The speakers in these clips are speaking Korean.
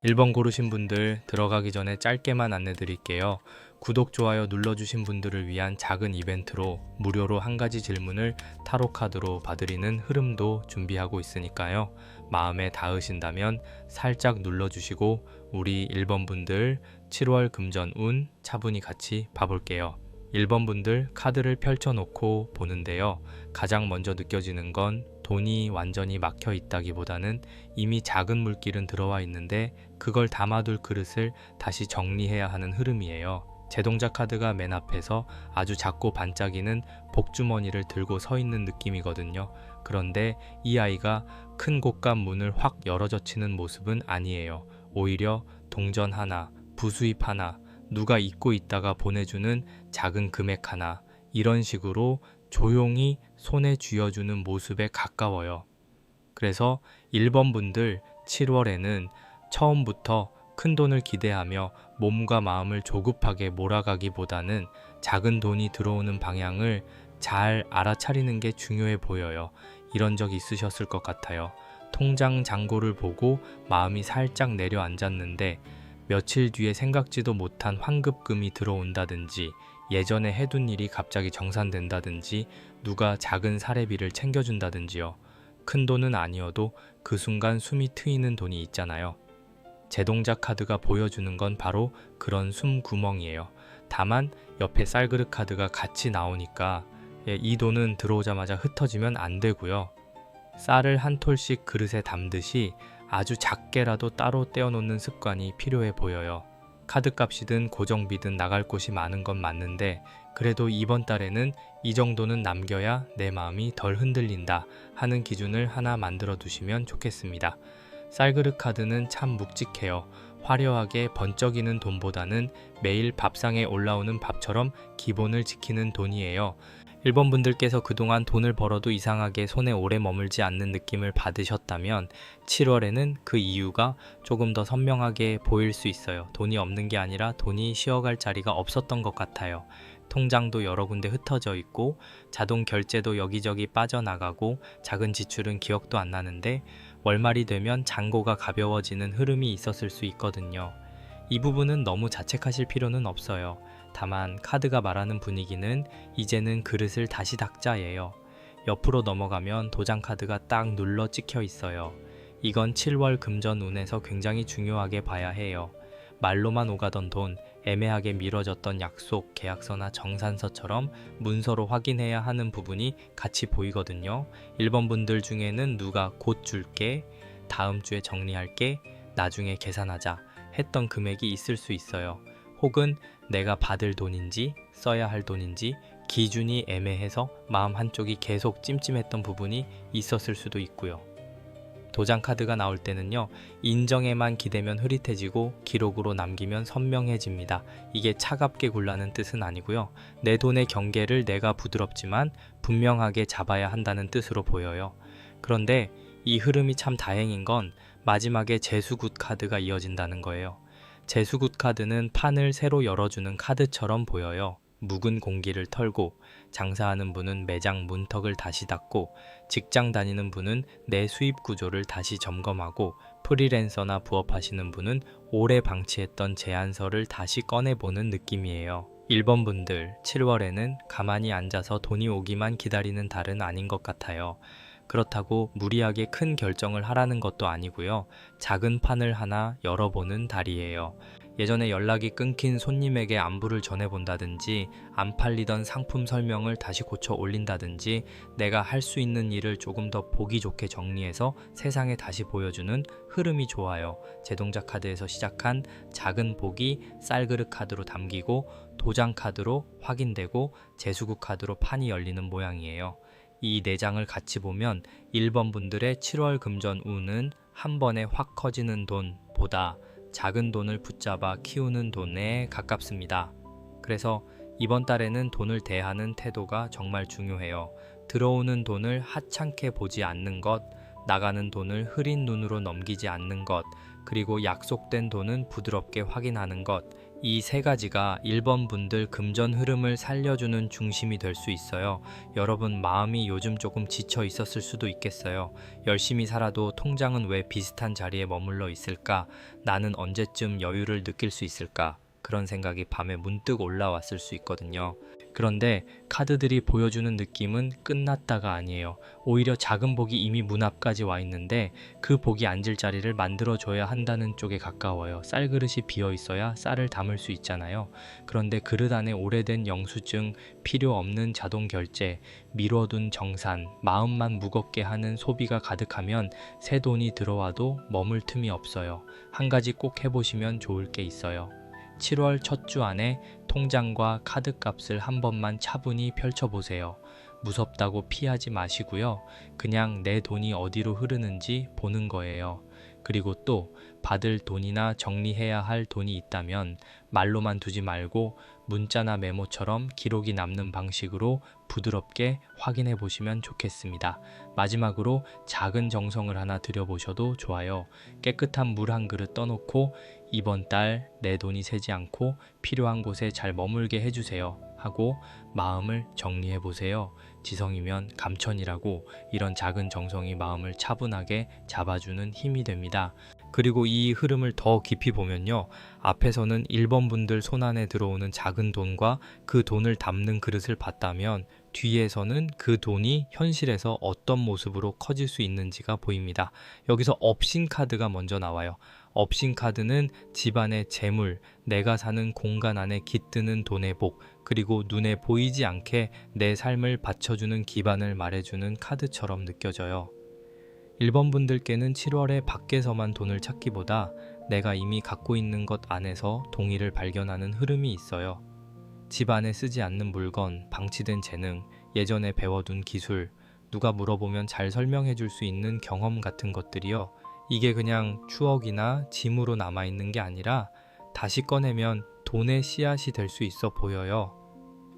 1번 고르신 분들 들어가기 전에 짧게만 안내 드릴게요. 구독, 좋아요 눌러주신 분들을 위한 작은 이벤트로 무료로 한 가지 질문을 타로 카드로 봐드리는 흐름도 준비하고 있으니까요. 마음에 닿으신다면 살짝 눌러주시고 우리 1번 분들 7월 금전 운 차분히 같이 봐볼게요. 1번 분들 카드를 펼쳐놓고 보는데요. 가장 먼저 느껴지는 건 돈이 완전히 막혀 있다기보다는 이미 작은 물길은 들어와 있는데 그걸 담아둘 그릇을 다시 정리해야 하는 흐름이에요. 제동자 카드가 맨 앞에서 아주 작고 반짝이는 복주머니를 들고 서 있는 느낌이거든요. 그런데 이 아이가 큰 곳간 문을 확 열어젖히는 모습은 아니에요. 오히려 동전 하나, 부수입 하나, 누가 잊고 있다가 보내주는 작은 금액 하나, 이런 식으로 조용히 손에 쥐어주는 모습에 가까워요. 그래서 1번 분들 7월에는 처음부터 큰 돈을 기대하며 몸과 마음을 조급하게 몰아가기보다는 작은 돈이 들어오는 방향을 잘 알아차리는 게 중요해 보여요. 이런 적 있으셨을 것 같아요. 통장 잔고를 보고 마음이 살짝 내려앉았는데 며칠 뒤에 생각지도 못한 환급금이 들어온다든지 예전에 해둔 일이 갑자기 정산된다든지 누가 작은 사례비를 챙겨준다든지요. 큰 돈은 아니어도 그 순간 숨이 트이는 돈이 있잖아요. 제동자 카드가 보여주는 건 바로 그런 숨구멍이에요. 다만 옆에 쌀그릇 카드가 같이 나오니까 이 돈은 들어오자마자 흩어지면 안 되고요. 쌀을 한 톨씩 그릇에 담듯이 아주 작게라도 따로 떼어놓는 습관이 필요해 보여요. 카드값이든 고정비든 나갈 곳이 많은 건 맞는데 그래도 이번 달에는 이 정도는 남겨야 내 마음이 덜 흔들린다 하는 기준을 하나 만들어 두시면 좋겠습니다. 쌀그릇 카드는 참 묵직해요. 화려하게 번쩍이는 돈보다는 매일 밥상에 올라오는 밥처럼 기본을 지키는 돈이에요. 1번 분들께서 그동안 돈을 벌어도 이상하게 손에 오래 머물지 않는 느낌을 받으셨다면 7월에는 그 이유가 조금 더 선명하게 보일 수 있어요. 돈이 없는 게 아니라 돈이 쉬어갈 자리가 없었던 것 같아요. 통장도 여러 군데 흩어져 있고 자동 결제도 여기저기 빠져나가고 작은 지출은 기억도 안 나는데 월말이 되면 잔고가 가벼워지는 흐름이 있었을 수 있거든요. 이 부분은 너무 자책하실 필요는 없어요. 다만 카드가 말하는 분위기는 이제는 그릇을 다시 닦자예요. 옆으로 넘어가면 도장 카드가 딱 눌러 찍혀 있어요. 이건 7월 금전 운에서 굉장히 중요하게 봐야 해요. 말로만 오가던 돈, 애매하게 미뤄졌던 약속, 계약서나 정산서처럼 문서로 확인해야 하는 부분이 같이 보이거든요. 1번 분들 중에는 누가 곧 줄게, 다음 주에 정리할게, 나중에 계산하자 했던 금액이 있을 수 있어요. 혹은 내가 받을 돈인지 써야 할 돈인지 기준이 애매해서 마음 한쪽이 계속 찜찜했던 부분이 있었을 수도 있고요. 도장 카드가 나올 때는요, 인정에만 기대면 흐릿해지고 기록으로 남기면 선명해집니다. 이게 차갑게 굴라는 뜻은 아니고요. 내 돈의 경계를 내가 부드럽지만 분명하게 잡아야 한다는 뜻으로 보여요. 그런데 이 흐름이 참 다행인 건 마지막에 재수굿 카드가 이어진다는 거예요. 재수굿 카드는 판을 새로 열어주는 카드처럼 보여요. 묵은 공기를 털고, 장사하는 분은 매장 문턱을 다시 닫고, 직장 다니는 분은 내 수입 구조를 다시 점검하고, 프리랜서나 부업하시는 분은 오래 방치했던 제안서를 다시 꺼내보는 느낌이에요. 1번 분들, 7월에는 가만히 앉아서 돈이 오기만 기다리는 달은 아닌 것 같아요. 그렇다고 무리하게 큰 결정을 하라는 것도 아니고요. 작은 판을 하나 열어보는 달이에요. 예전에 연락이 끊긴 손님에게 안부를 전해본다든지 안 팔리던 상품 설명을 다시 고쳐 올린다든지 내가 할 수 있는 일을 조금 더 보기 좋게 정리해서 세상에 다시 보여주는 흐름이 좋아요. 제동자 카드에서 시작한 작은 복이 쌀그릇 카드로 담기고 도장 카드로 확인되고 재수국 카드로 판이 열리는 모양이에요. 이 4장을 같이 보면 1번 분들의 7월 금전 운은 한 번에 확 커지는 돈보다 작은 돈을 붙잡아 키우는 돈에 가깝습니다. 그래서 이번 달에는 돈을 대하는 태도가 정말 중요해요. 들어오는 돈을 하찮게 보지 않는 것, 나가는 돈을 흐린 눈으로 넘기지 않는 것, 그리고 약속된 돈은 부드럽게 확인하는 것, 이 세 가지가 1번 분들 금전 흐름을 살려주는 중심이 될 수 있어요. 여러분 마음이 요즘 조금 지쳐 있었을 수도 있겠어요. 열심히 살아도 통장은 왜 비슷한 자리에 머물러 있을까? 나는 언제쯤 여유를 느낄 수 있을까? 그런 생각이 밤에 문득 올라왔을 수 있거든요. 그런데 카드들이 보여주는 느낌은 끝났다가 아니에요. 오히려 작은 복이 이미 문 앞까지 와 있는데 그 복이 앉을 자리를 만들어줘야 한다는 쪽에 가까워요. 쌀그릇이 비어 있어야 쌀을 담을 수 있잖아요. 그런데 그릇 안에 오래된 영수증, 필요 없는 자동 결제, 미뤄둔 정산, 마음만 무겁게 하는 소비가 가득하면 새 돈이 들어와도 머물 틈이 없어요. 한 가지 꼭 해보시면 좋을 게 있어요. 7월 첫 주 안에 통장과 카드 값을 한 번만 차분히 펼쳐보세요. 무섭다고 피하지 마시고요. 그냥 내 돈이 어디로 흐르는지 보는 거예요. 그리고 또 받을 돈이나 정리해야 할 돈이 있다면 말로만 두지 말고 문자나 메모처럼 기록이 남는 방식으로 부드럽게 확인해 보시면 좋겠습니다. 마지막으로 작은 정성을 하나 들여보셔도 좋아요. 깨끗한 물 한 그릇 떠놓고 이번 달 내 돈이 새지 않고 필요한 곳에 잘 머물게 해주세요 하고 마음을 정리해 보세요. 지성이면 감천이라고 이런 작은 정성이 마음을 차분하게 잡아주는 힘이 됩니다. 그리고 이 흐름을 더 깊이 보면요. 앞에서는 1번 분들 손안에 들어오는 작은 돈과 그 돈을 담는 그릇을 봤다면 뒤에서는 그 돈이 현실에서 어떤 모습으로 커질 수 있는지가 보입니다. 여기서 업신 카드가 먼저 나와요. 업신 카드는 집안의 재물, 내가 사는 공간 안에 깃드는 돈의 복, 그리고 눈에 보이지 않게 내 삶을 받쳐주는 기반을 말해주는 카드처럼 느껴져요. 1번 분들께는 7월에 밖에서만 돈을 찾기보다 내가 이미 갖고 있는 것 안에서 동의를 발견하는 흐름이 있어요. 집 안에 쓰지 않는 물건, 방치된 재능, 예전에 배워둔 기술, 누가 물어보면 잘 설명해 줄 수 있는 경험 같은 것들이요. 이게 그냥 추억이나 짐으로 남아있는 게 아니라 다시 꺼내면 돈의 씨앗이 될 수 있어 보여요.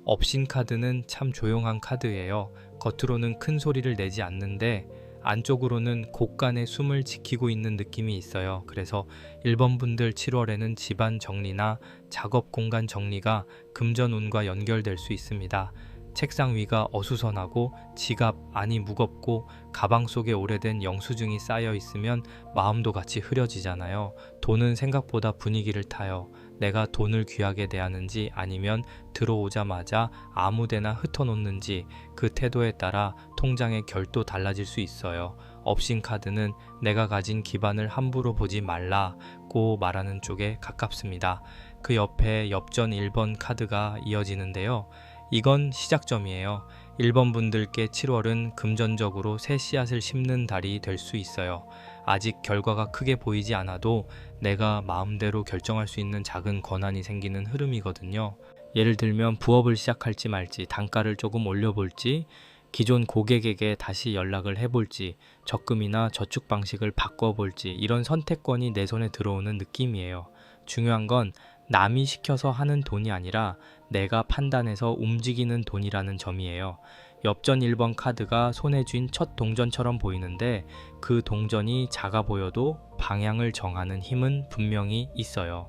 업신 카드는 참 조용한 카드예요. 겉으로는 큰 소리를 내지 않는데 안쪽으로는 곳간의 숨을 지키고 있는 느낌이 있어요. 그래서 1번 분들 7월에는 집안 정리나 작업 공간 정리가 금전운과 연결될 수 있습니다. 책상 위가 어수선하고 지갑 안이 무겁고 가방 속에 오래된 영수증이 쌓여 있으면 마음도 같이 흐려지잖아요. 돈은 생각보다 분위기를 타요. 내가 돈을 귀하게 대하는지 아니면 들어오자마자 아무데나 흩어놓는지 그 태도에 따라 통장의 결도 달라질 수 있어요. 업신 카드는 내가 가진 기반을 함부로 보지 말라고 말하는 쪽에 가깝습니다. 그 옆에 엽전 1번 카드가 이어지는데요. 이건 시작점이에요. 1번 분들께 7월은 금전적으로 새 씨앗을 심는 달이 될 수 있어요. 아직 결과가 크게 보이지 않아도 내가 마음대로 결정할 수 있는 작은 권한이 생기는 흐름이거든요. 예를 들면 부업을 시작할지 말지, 단가를 조금 올려볼지, 기존 고객에게 다시 연락을 해볼지, 적금이나 저축 방식을 바꿔볼지 이런 선택권이 내 손에 들어오는 느낌이에요. 중요한 건 남이 시켜서 하는 돈이 아니라 내가 판단해서 움직이는 돈이라는 점이에요. 엽전 1번 카드가 손에 쥔 첫 동전처럼 보이는데 그 동전이 작아 보여도 방향을 정하는 힘은 분명히 있어요.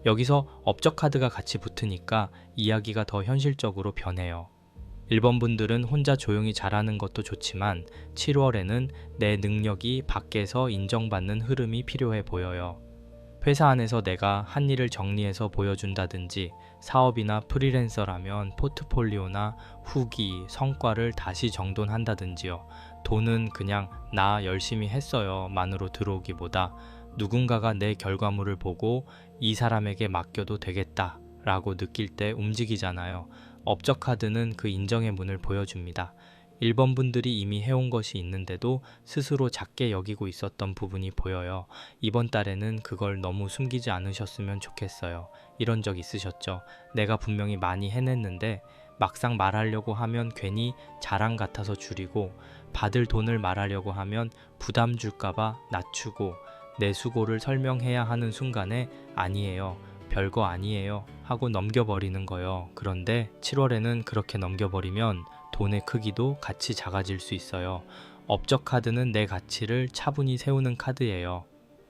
여기서 업적 카드가 같이 붙으니까 이야기가 더 현실적으로 변해요. 1번 분들은 혼자 조용히 잘하는 것도 좋지만 7월에는 내 능력이 밖에서 인정받는 흐름이 필요해 보여요. 회사 안에서 내가 한 일을 정리해서 보여준다든지 사업이나 프리랜서라면 포트폴리오나 후기, 성과를 다시 정돈한다든지요. 돈은 그냥 나 열심히 했어요 만으로 들어오기보다 누군가가 내 결과물을 보고 이 사람에게 맡겨도 되겠다 라고 느낄 때 움직이잖아요. 업적 카드는 그 인정의 문을 보여줍니다. 1번 분들이 이미 해온 것이 있는데도 스스로 작게 여기고 있었던 부분이 보여요. 이번 달에는 그걸 너무 숨기지 않으셨으면 좋겠어요. 이런 적 있으셨죠? 내가 분명히 많이 해냈는데 막상 말하려고 하면 괜히 자랑 같아서 줄이고 받을 돈을 말하려고 하면 부담 줄까봐 낮추고 내 수고를 설명해야 하는 순간에 아니에요. 별거 아니에요 하고 넘겨버리는 거예요. 그런데 7월에는 그렇게 넘겨버리면 돈의 크기도 같이 작아질 수 있어요. 업적 카드는 내 가치를 차분히 세우는 카드예요.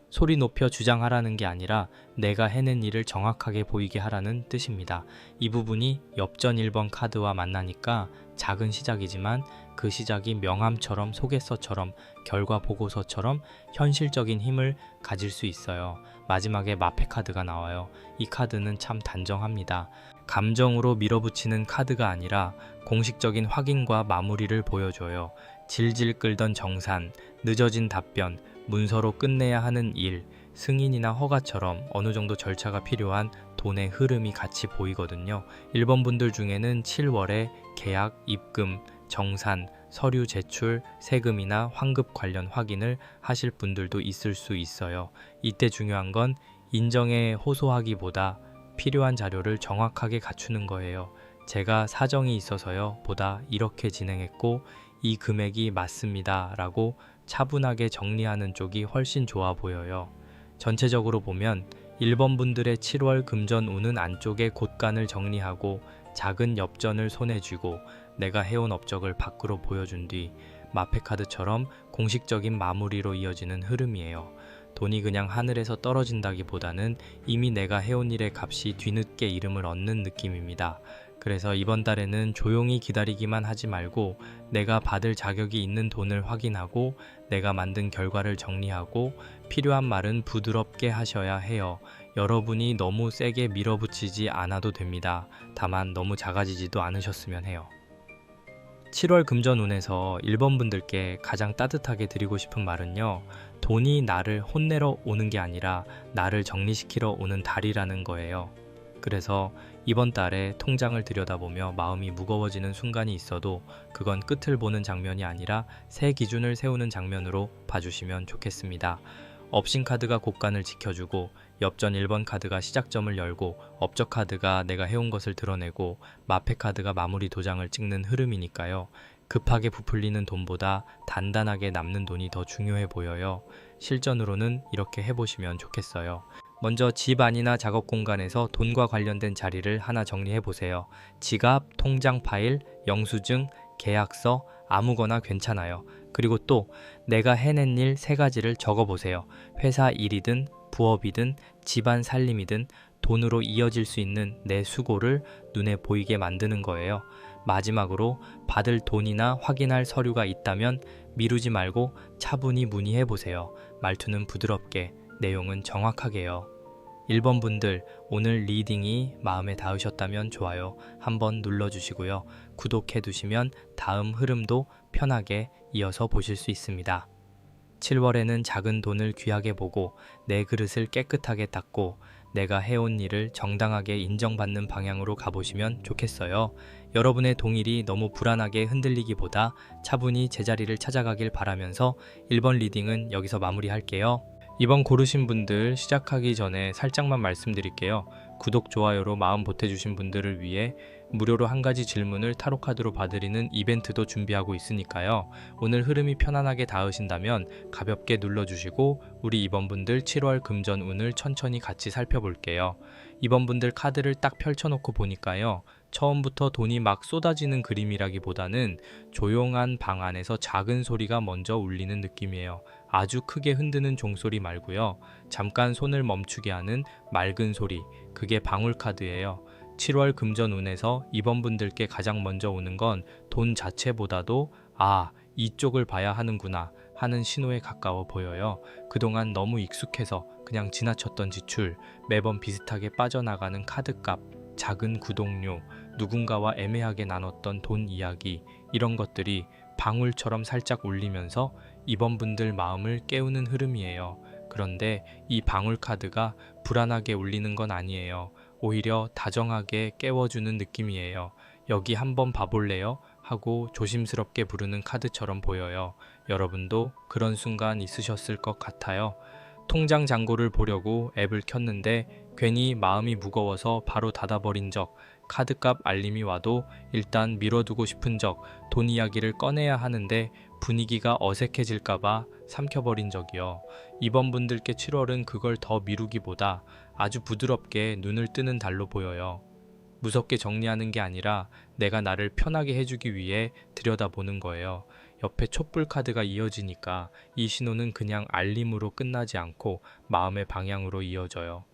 소리 높여 주장하라는 게 아니라 내가 해낸 일을 정확하게 보이게 하라는 뜻입니다. 이 부분이 엽전 1번 카드와 만나니까 작은 시작이지만 그 시작이 명함처럼 소개서처럼 결과 보고서처럼 현실적인 힘을 가질 수 있어요. 마지막에 마패 카드가 나와요. 이 카드는 참 단정합니다. 감정으로 밀어붙이는 카드가 아니라 공식적인 확인과 마무리를 보여줘요. 질질 끌던 정산, 늦어진 답변, 문서로 끝내야 하는 일, 승인이나 허가처럼 어느 정도 절차가 필요한 돈의 흐름이 같이 보이거든요. 1번 분들 중에는 7월에 계약, 입금, 정산, 서류 제출, 세금이나 환급 관련 확인을 하실 분들도 있을 수 있어요. 이때 중요한 건 인정에 호소하기보다 필요한 자료를 정확하게 갖추는 거예요. 제가 사정이 있어서요 보다 이렇게 진행했고 이 금액이 맞습니다 라고 차분하게 정리하는 쪽이 훨씬 좋아 보여요. 전체적으로 보면 1번 분들의 7월 금전운은 안쪽에 곳간을 정리하고 작은 엽전을 손에 쥐고 내가 해온 업적을 밖으로 보여준 뒤 마패카드처럼 공식적인 마무리로 이어지는 흐름이에요. 돈이 그냥 하늘에서 떨어진다기보다는 이미 내가 해온 일의 값이 뒤늦게 이름을 얻는 느낌입니다. 그래서 이번 달에는 조용히 기다리기만 하지 말고 내가 받을 자격이 있는 돈을 확인하고 내가 만든 결과를 정리하고 필요한 말은 부드럽게 하셔야 해요. 여러분이 너무 세게 밀어붙이지 않아도 됩니다. 다만 너무 작아지지도 않으셨으면 해요. 7월 금전운에서 1번 분들께 가장 따뜻하게 드리고 싶은 말은요. 돈이 나를 혼내러 오는 게 아니라 나를 정리시키러 오는 달이라는 거예요. 그래서 이번 달에 통장을 들여다보며 마음이 무거워지는 순간이 있어도 그건 끝을 보는 장면이 아니라 새 기준을 세우는 장면으로 봐주시면 좋겠습니다. 업신 카드가 곳간을 지켜주고 엽전 1번 카드가 시작점을 열고 업적 카드가 내가 해온 것을 드러내고 마패 카드가 마무리 도장을 찍는 흐름이니까요. 급하게 부풀리는 돈보다 단단하게 남는 돈이 더 중요해 보여요. 실전으로는 이렇게 해보시면 좋겠어요. 먼저 집 안이나 작업 공간에서 돈과 관련된 자리를 하나 정리해 보세요. 지갑, 통장 파일, 영수증, 계약서 아무거나 괜찮아요. 그리고 또 내가 해낸 일 3가지를 적어 보세요. 회사 일이든 부업이든 집안 살림이든 돈으로 이어질 수 있는 내 수고를 눈에 보이게 만드는 거예요. 마지막으로 받을 돈이나 확인할 서류가 있다면 미루지 말고 차분히 문의해 보세요. 말투는 부드럽게, 내용은 정확하게요. 1번 분들 오늘 리딩이 마음에 닿으셨다면 좋아요 한번 눌러주시고요. 구독해 두시면 다음 흐름도 편하게 이어서 보실 수 있습니다. 7월에는 작은 돈을 귀하게 보고 내 그릇을 깨끗하게 닦고 내가 해온 일을 정당하게 인정받는 방향으로 가보시면 좋겠어요. 여러분의 동일이 너무 불안하게 흔들리기보다 차분히 제자리를 찾아가길 바라면서 1번 리딩은 여기서 마무리할게요. 이번 고르신 분들 시작하기 전에 살짝만 말씀드릴게요. 구독, 좋아요로 마음 보태주신 분들을 위해 무료로 한 가지 질문을 타로카드로 봐드리는 이벤트도 준비하고 있으니까요. 오늘 흐름이 편안하게 닿으신다면 가볍게 눌러주시고 우리 이번 분들 7월 금전 운을 천천히 같이 살펴볼게요. 이번 분들 카드를 딱 펼쳐놓고 보니까요. 처음부터 돈이 막 쏟아지는 그림이라기보다는 조용한 방 안에서 작은 소리가 먼저 울리는 느낌이에요. 아주 크게 흔드는 종소리 말고요. 잠깐 손을 멈추게 하는 맑은 소리, 그게 방울 카드예요. 7월 금전운에서 이번 분들께 가장 먼저 오는 건 돈 자체보다도 이쪽을 봐야 하는구나 하는 신호에 가까워 보여요. 그동안 너무 익숙해서 그냥 지나쳤던 지출, 매번 비슷하게 빠져나가는 카드값, 작은 구독료, 누군가와 애매하게 나눴던 돈 이야기, 이런 것들이 방울처럼 살짝 울리면서 이번 분들 마음을 깨우는 흐름이에요. 그런데 이 방울 카드가 불안하게 울리는 건 아니에요. 오히려 다정하게 깨워주는 느낌이에요. 여기 한번 봐볼래요? 하고 조심스럽게 부르는 카드처럼 보여요. 여러분도 그런 순간 있으셨을 것 같아요. 통장 잔고를 보려고 앱을 켰는데 괜히 마음이 무거워서 바로 닫아버린 적, 카드값 알림이 와도 일단 미뤄두고 싶은 적, 돈 이야기를 꺼내야 하는데 분위기가 어색해질까봐 삼켜버린 적이요. 이번 분들께 7월은 그걸 더 미루기보다 아주 부드럽게 눈을 뜨는 달로 보여요. 무섭게 정리하는 게 아니라 내가 나를 편하게 해주기 위해 들여다보는 거예요. 옆에 촛불 카드가 이어지니까 이 신호는 그냥 알림으로 끝나지 않고 마음의 방향으로 이어져요.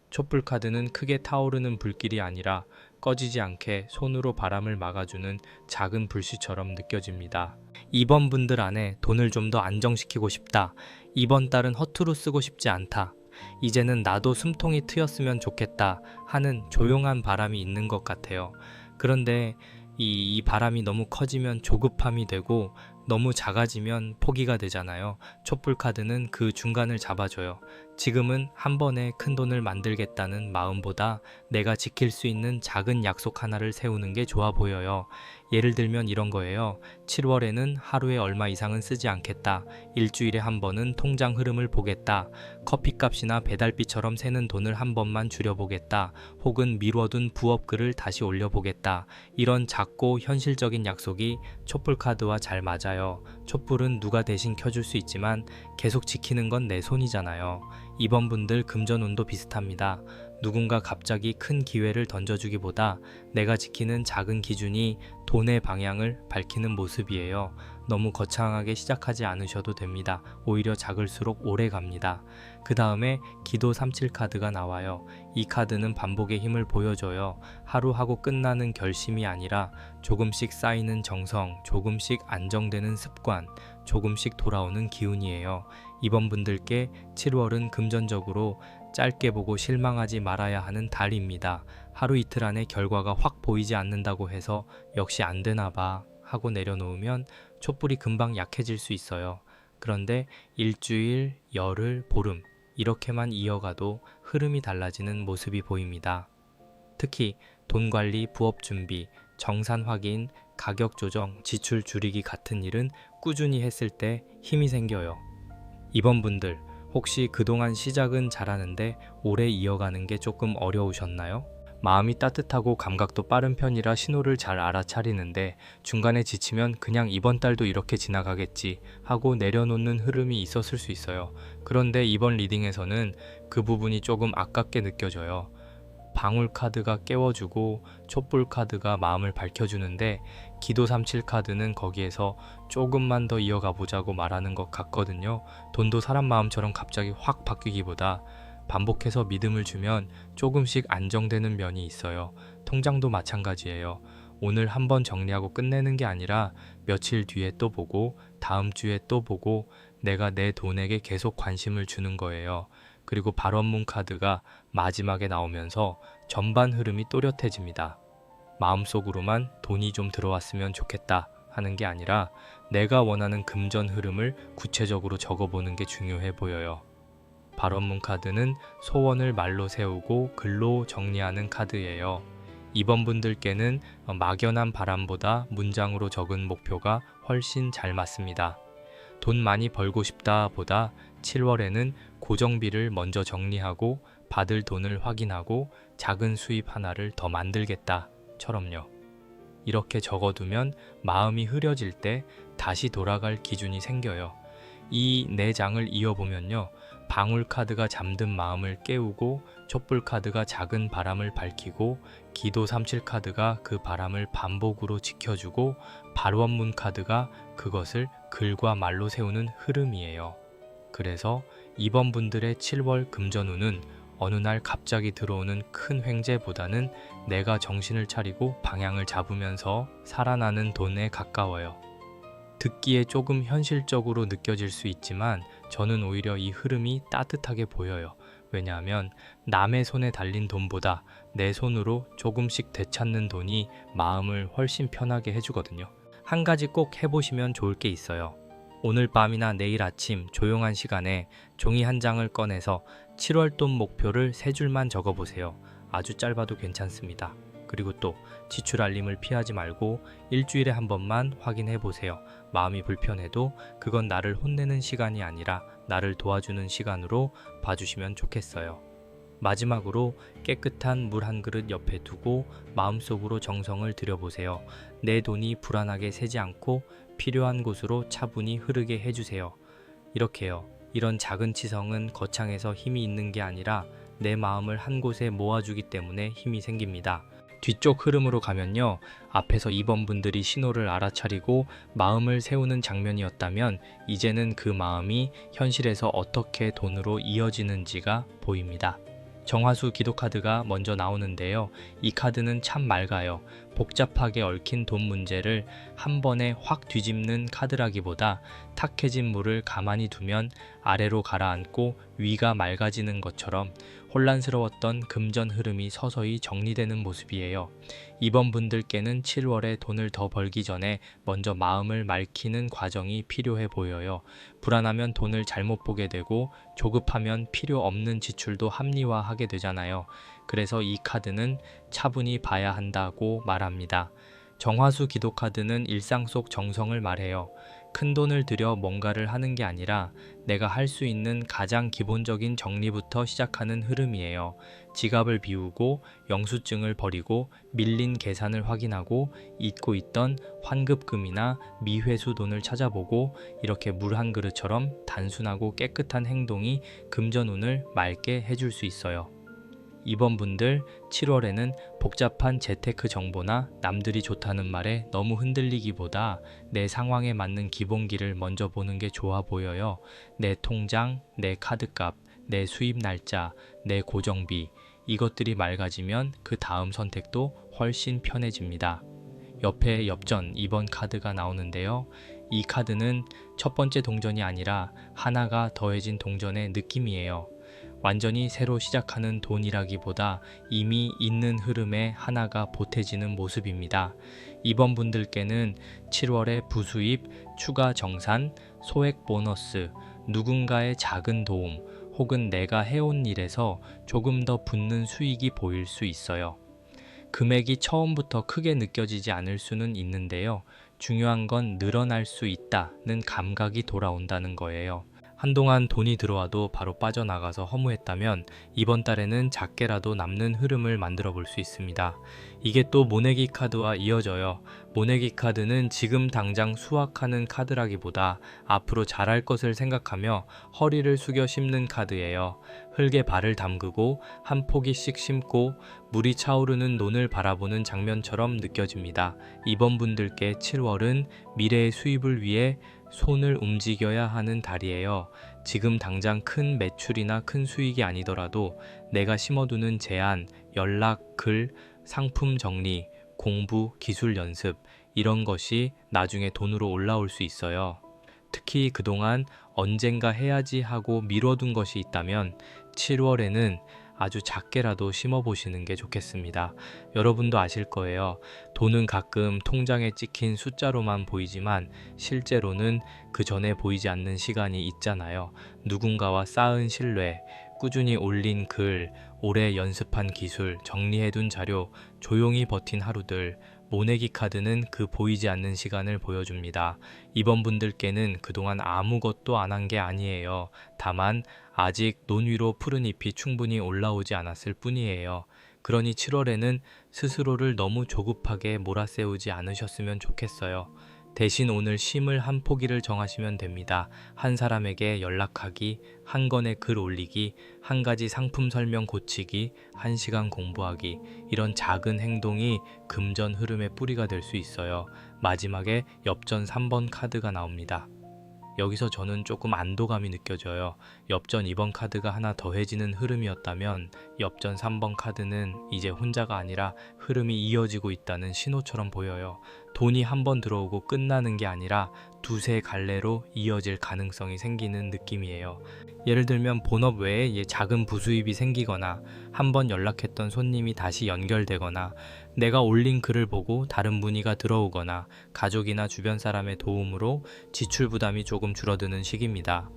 촛불 카드는 크게 타오르는 불길이 아니라 꺼지지 않게 손으로 바람을 막아주는 작은 불씨처럼 느껴집니다. 이번 분들 안에 돈을 좀 더 안정시키고 싶다. 이번 달은 허투루 쓰고 싶지 않다. 이제는 나도 숨통이 트였으면 좋겠다 하는 조용한 바람이 있는 것 같아요. 그런데 이 바람이 너무 커지면 조급함이 되고 너무 작아지면 포기가 되잖아요. 촛불 카드는 그 중간을 잡아줘요. 지금은 한 번에 큰 돈을 만들겠다는 마음보다 내가 지킬 수 있는 작은 약속 하나를 세우는 게 좋아 보여요. 예를 들면 이런 거예요. 7월에는 하루에 얼마 이상은 쓰지 않겠다. 일주일에 한 번은 통장 흐름을 보겠다. 커피값이나 배달비처럼 새는 돈을 한 번만 줄여보겠다. 혹은 미뤄둔 부업글을 다시 올려보겠다. 이런 작고 현실적인 약속이 촛불 카드와 잘 맞아요. 촛불은 누가 대신 켜줄 수 있지만 계속 지키는 건 내 손이잖아요. 이번 분들 금전운도 비슷합니다. 누군가 갑자기 큰 기회를 던져주기보다 내가 지키는 작은 기준이 돈의 방향을 밝히는 모습이에요. 너무 거창하게 시작하지 않으셔도 됩니다. 오히려 작을수록 오래 갑니다. 그 다음에 기도 37 카드가 나와요. 이 카드는 반복의 힘을 보여줘요. 하루 하고 끝나는 결심이 아니라 조금씩 쌓이는 정성, 조금씩 안정되는 습관, 조금씩 돌아오는 기운이에요. 이번 분들께 7월은 금전적으로 짧게 보고 실망하지 말아야 하는 달입니다. 하루 이틀 안에 결과가 확 보이지 않는다고 해서 역시 안 되나 봐 하고 내려놓으면 촛불이 금방 약해질 수 있어요. 그런데 일주일, 열흘, 보름 이렇게만 이어가도 흐름이 달라지는 모습이 보입니다. 특히 돈 관리, 부업 준비, 정산 확인, 가격 조정, 지출 줄이기 같은 일은 꾸준히 했을 때 힘이 생겨요. 이번 분들 혹시 그동안 시작은 잘하는데 오래 이어가는 게 조금 어려우셨나요? 마음이 따뜻하고 감각도 빠른 편이라 신호를 잘 알아차리는데 중간에 지치면 그냥 이번 달도 이렇게 지나가겠지 하고 내려놓는 흐름이 있었을 수 있어요. 그런데 이번 리딩에서는 그 부분이 조금 아깝게 느껴져요. 방울 카드가 깨워주고 촛불 카드가 마음을 밝혀주는데 기도 37 카드는 거기에서 조금만 더 이어가 보자고 말하는 것 같거든요. 돈도 사람 마음처럼 갑자기 확 바뀌기보다 반복해서 믿음을 주면 조금씩 안정되는 면이 있어요. 통장도 마찬가지예요. 오늘 한번 정리하고 끝내는 게 아니라 며칠 뒤에 또 보고 다음 주에 또 보고 내가 내 돈에게 계속 관심을 주는 거예요. 그리고 발원문 카드가 마지막에 나오면서 전반 흐름이 또렷해집니다. 마음속으로만 돈이 좀 들어왔으면 좋겠다 하는 게 아니라 내가 원하는 금전 흐름을 구체적으로 적어보는 게 중요해 보여요. 발원문 카드는 소원을 말로 세우고 글로 정리하는 카드예요. 이번 분들께는 막연한 바람보다 문장으로 적은 목표가 훨씬 잘 맞습니다. 돈 많이 벌고 싶다 보다 7월에는 고정비를 먼저 정리하고 받을 돈을 확인하고 작은 수입 하나를 더 만들겠다 처럼요. 이렇게 적어두면 마음이 흐려질 때 다시 돌아갈 기준이 생겨요. 이 4장을 이어보면요. 방울 카드가 잠든 마음을 깨우고 촛불 카드가 작은 바람을 밝히고 기도 37 카드가 그 바람을 반복으로 지켜주고 발원문 카드가 그것을 글과 말로 세우는 흐름이에요. 그래서 이번 분들의 7월 금전운은 어느 날 갑자기 들어오는 큰 횡재보다는 내가 정신을 차리고 방향을 잡으면서 살아나는 돈에 가까워요. 듣기에 조금 현실적으로 느껴질 수 있지만 저는 오히려 이 흐름이 따뜻하게 보여요. 왜냐하면 남의 손에 달린 돈보다 내 손으로 조금씩 되찾는 돈이 마음을 훨씬 편하게 해주거든요. 한 가지 꼭 해보시면 좋을 게 있어요. 오늘 밤이나 내일 아침 조용한 시간에 종이 한 장을 꺼내서 7월 돈 목표를 3줄만 적어보세요. 아주 짧아도 괜찮습니다. 그리고 또 지출 알림을 피하지 말고 일주일에 한 번만 확인해 보세요. 마음이 불편해도 그건 나를 혼내는 시간이 아니라 나를 도와주는 시간으로 봐주시면 좋겠어요. 마지막으로 깨끗한 물 한 그릇 옆에 두고 마음속으로 정성을 들여보세요. 내 돈이 불안하게 새지 않고 필요한 곳으로 차분히 흐르게 해주세요. 이렇게요. 이런 작은 치성은 거창해서 힘이 있는 게 아니라 내 마음을 한 곳에 모아주기 때문에 힘이 생깁니다. 뒤쪽 흐름으로 가면요. 앞에서 2번 분들이 신호를 알아차리고 마음을 세우는 장면이었다면 이제는 그 마음이 현실에서 어떻게 돈으로 이어지는지가 보입니다. 정화수 기도 카드가 먼저 나오는데요. 이 카드는 참 맑아요. 복잡하게 얽힌 돈 문제를 한 번에 확 뒤집는 카드라기보다 탁해진 물을 가만히 두면 아래로 가라앉고 위가 맑아지는 것처럼 혼란스러웠던 금전 흐름이 서서히 정리되는 모습이에요. 이번 분들께는 7월에 돈을 더 벌기 전에 먼저 마음을 맑히는 과정이 필요해 보여요. 불안하면 돈을 잘못 보게 되고 조급하면 필요 없는 지출도 합리화하게 되잖아요. 그래서 이 카드는 차분히 봐야 한다고 말합니다. 정화수 기도 카드는 일상 속 정성을 말해요. 큰 돈을 들여 뭔가를 하는 게 아니라 내가 할 수 있는 가장 기본적인 정리부터 시작하는 흐름이에요. 지갑을 비우고 영수증을 버리고 밀린 계산을 확인하고 잊고 있던 환급금이나 미회수 돈을 찾아보고 이렇게 물 한 그릇처럼 단순하고 깨끗한 행동이 금전운을 맑게 해줄 수 있어요. 이번 분들 7월에는 복잡한 재테크 정보나 남들이 좋다는 말에 너무 흔들리기보다 내 상황에 맞는 기본기를 먼저 보는 게 좋아 보여요. 내 통장, 내 카드값, 내 수입 날짜, 내 고정비 이것들이 맑아지면 그 다음 선택도 훨씬 편해집니다. 옆에 엽전 2번 카드가 나오는데요. 이 카드는 첫 번째 동전이 아니라 하나가 더해진 동전의 느낌이에요. 완전히 새로 시작하는 돈이라기보다 이미 있는 흐름에 하나가 보태지는 모습입니다. 이번 분들께는 7월에 부수입, 추가 정산, 소액 보너스, 누군가의 작은 도움, 혹은 내가 해온 일에서 조금 더 붙는 수익이 보일 수 있어요. 금액이 처음부터 크게 느껴지지 않을 수는 있는데요. 중요한 건 늘어날 수 있다는 감각이 돌아온다는 거예요. 한동안 돈이 들어와도 바로 빠져나가서 허무했다면 이번 달에는 작게라도 남는 흐름을 만들어 볼 수 있습니다. 이게 또 모내기 카드와 이어져요. 모내기 카드는 지금 당장 수확하는 카드라기보다 앞으로 잘할 것을 생각하며 허리를 숙여 심는 카드예요. 흙에 발을 담그고 한 포기씩 심고 물이 차오르는 논을 바라보는 장면처럼 느껴집니다. 이번 분들께 7월은 미래의 수입을 위해 손을 움직여야 하는 달이에요. 지금 당장 큰 매출이나 큰 수익이 아니더라도 내가 심어두는 제안, 연락, 글, 상품 정리, 공부, 기술 연습 이런 것이 나중에 돈으로 올라올 수 있어요. 특히 그동안 언젠가 해야지 하고 미뤄둔 것이 있다면 7월에는 아주 작게라도 심어보시는 게 좋겠습니다. 여러분도 아실 거예요. 돈은 가끔 통장에 찍힌 숫자로만 보이지만 실제로는 그 전에 보이지 않는 시간이 있잖아요. 누군가와 쌓은 신뢰, 꾸준히 올린 글, 오래 연습한 기술, 정리해둔 자료, 조용히 버틴 하루들, 모내기 카드는 그 보이지 않는 시간을 보여줍니다. 이번 분들께는 그동안 아무것도 안 한 게 아니에요. 다만 아직 논 위로 푸른 잎이 충분히 올라오지 않았을 뿐이에요. 그러니 7월에는 스스로를 너무 조급하게 몰아세우지 않으셨으면 좋겠어요. 대신 오늘 심을 한 포기를 정하시면 됩니다. 한 사람에게 연락하기, 한 건의 글 올리기, 한 가지 상품 설명 고치기, 1시간 공부하기 이런 작은 행동이 금전 흐름의 뿌리가 될 수 있어요. 마지막에 엽전 3번 카드가 나옵니다. 여기서 저는 조금 안도감이 느껴져요. 엽전 2번 카드가 하나 더해지는 흐름이었다면 엽전 3번 카드는 이제 혼자가 아니라 흐름이 이어지고 있다는 신호처럼 보여요. 돈이 한 번 들어오고 끝나는 게 아니라 두세 갈래로 이어질 가능성이 생기는 느낌이에요. 예를 들면 본업 외에 작은 부수입이 생기거나 한번 연락했던 손님이 다시 연결되거나 내가 올린 글을 보고 다른 문의가 들어오거나 가족이나 주변 사람의 도움으로 지출 부담이 조금 줄어드는 시기입니다.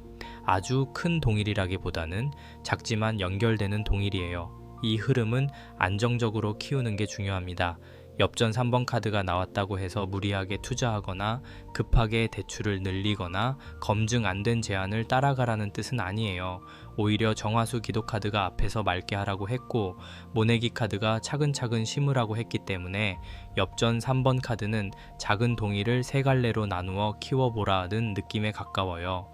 아주 큰 동일이라기보다는 작지만 연결되는 동일이에요. 이 흐름은 안정적으로 키우는 게 중요합니다. 엽전 3번 카드가 나왔다고 해서 무리하게 투자하거나 급하게 대출을 늘리거나 검증 안 된 제안을 따라가라는 뜻은 아니에요. 오히려 정화수 기도 카드가 앞에서 맑게 하라고 했고 모내기 카드가 차근차근 심으라고 했기 때문에 엽전 3번 카드는 작은 동의를 세 갈래로 나누어 키워보라는 느낌에 가까워요.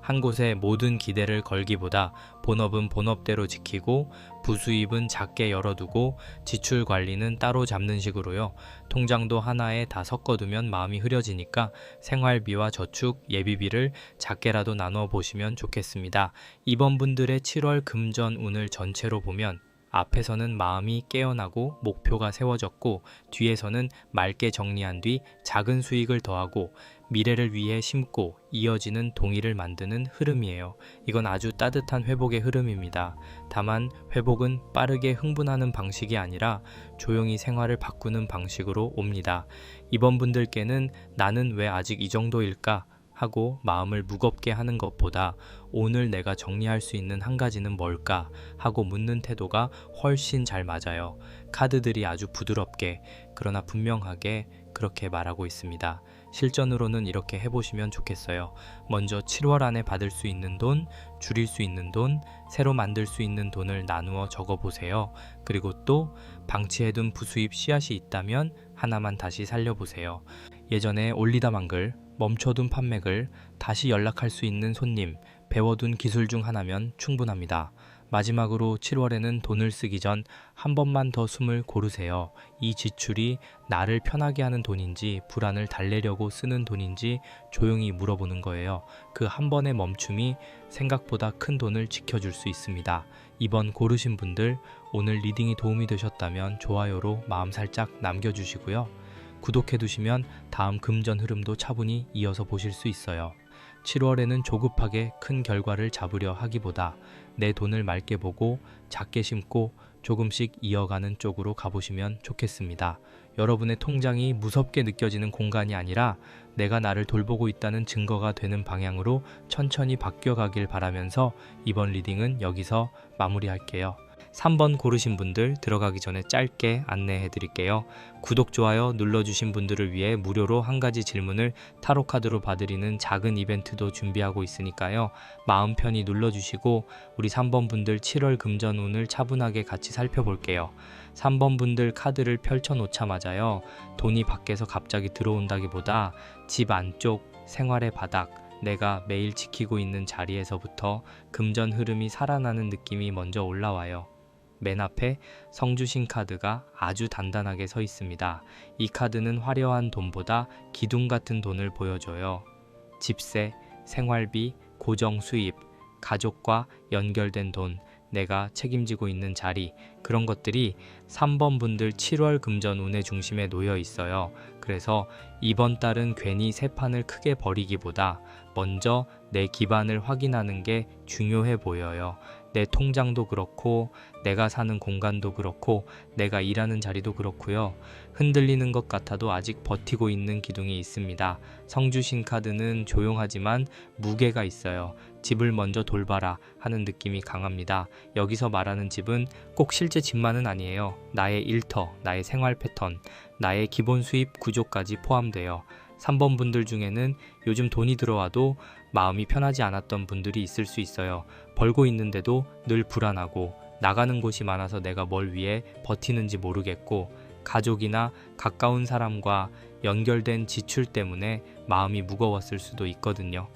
한 곳에 모든 기대를 걸기보다 본업은 본업대로 지키고 부수입은 작게 열어두고 지출 관리는 따로 잡는 식으로요. 통장도 하나에 다 섞어두면 마음이 흐려지니까 생활비와 저축, 예비비를 작게라도 나눠 보시면 좋겠습니다. 이번 분들의 7월 금전 운을 전체로 보면 앞에서는 마음이 깨어나고 목표가 세워졌고 뒤에서는 맑게 정리한 뒤 작은 수익을 더하고 미래를 위해 심고 이어지는 동의를 만드는 흐름이에요. 이건 아주 따뜻한 회복의 흐름입니다. 다만 회복은 빠르게 흥분하는 방식이 아니라 조용히 생활을 바꾸는 방식으로 옵니다. 이번 분들께는 나는 왜 아직 이 정도일까? 하고 마음을 무겁게 하는 것보다 오늘 내가 정리할 수 있는 한 가지는 뭘까 하고 묻는 태도가 훨씬 잘 맞아요. 카드들이 아주 부드럽게 그러나 분명하게 그렇게 말하고 있습니다. 실전으로는 이렇게 해보시면 좋겠어요. 먼저 7월 안에 받을 수 있는 돈, 줄일 수 있는 돈, 새로 만들 수 있는 돈을 나누어 적어보세요. 그리고 또 방치해둔 부수입 씨앗이 있다면 하나만 다시 살려보세요. 예전에 올리다 만글, 멈춰둔 판매글, 다시 연락할 수 있는 손님, 배워둔 기술 중 하나면 충분합니다. 마지막으로 7월에는 돈을 쓰기 전 한 번만 더 숨을 고르세요. 이 지출이 나를 편하게 하는 돈인지 불안을 달래려고 쓰는 돈인지 조용히 물어보는 거예요. 그 한 번의 멈춤이 생각보다 큰 돈을 지켜줄 수 있습니다. 이번 고르신 분들 오늘 리딩이 도움이 되셨다면 좋아요로 마음 살짝 남겨주시고요. 구독해두시면 다음 금전 흐름도 차분히 이어서 보실 수 있어요. 7월에는 조급하게 큰 결과를 잡으려 하기보다 내 돈을 맑게 보고 작게 심고 조금씩 이어가는 쪽으로 가보시면 좋겠습니다. 여러분의 통장이 무섭게 느껴지는 공간이 아니라 내가 나를 돌보고 있다는 증거가 되는 방향으로 천천히 바뀌어가길 바라면서 이번 리딩은 여기서 마무리할게요. 3번 고르신 분들 들어가기 전에 짧게 안내해 드릴게요. 구독, 좋아요 눌러주신 분들을 위해 무료로 한 가지 질문을 타로카드로 봐드리는 작은 이벤트도 준비하고 있으니까요. 마음 편히 눌러주시고 우리 3번 분들 7월 금전운을 차분하게 같이 살펴볼게요. 3번 분들 카드를 펼쳐놓자마자요. 돈이 밖에서 갑자기 들어온다기보다 집 안쪽, 생활의 바닥, 내가 매일 지키고 있는 자리에서부터 금전 흐름이 살아나는 느낌이 먼저 올라와요. 맨 앞에 성주신 카드가 아주 단단하게 서 있습니다. 이 카드는 화려한 돈보다 기둥 같은 돈을 보여줘요. 집세, 생활비, 고정 수입, 가족과 연결된 돈, 내가 책임지고 있는 자리, 그런 것들이 3번 분들 7월 금전 운의 중심에 놓여 있어요. 그래서 이번 달은 괜히 새 판을 크게 버리기보다 먼저 내 기반을 확인하는 게 중요해 보여요. 내 통장도 그렇고 내가 사는 공간도 그렇고 내가 일하는 자리도 그렇고요. 흔들리는 것 같아도 아직 버티고 있는 기둥이 있습니다. 성주신 카드는 조용하지만 무게가 있어요. 집을 먼저 돌봐라 하는 느낌이 강합니다. 여기서 말하는 집은 꼭 실제 집만은 아니에요. 나의 일터, 나의 생활 패턴, 나의 기본 수입 구조까지 포함돼요. 3번 분들 중에는 요즘 돈이 들어와도 마음이 편하지 않았던 분들이 있을 수 있어요. 벌고 있는데도 늘 불안하고 나가는 곳이 많아서 내가 뭘 위해 버티는지 모르겠고 가족이나 가까운 사람과 연결된 지출 때문에 마음이 무거웠을 수도 있거든요.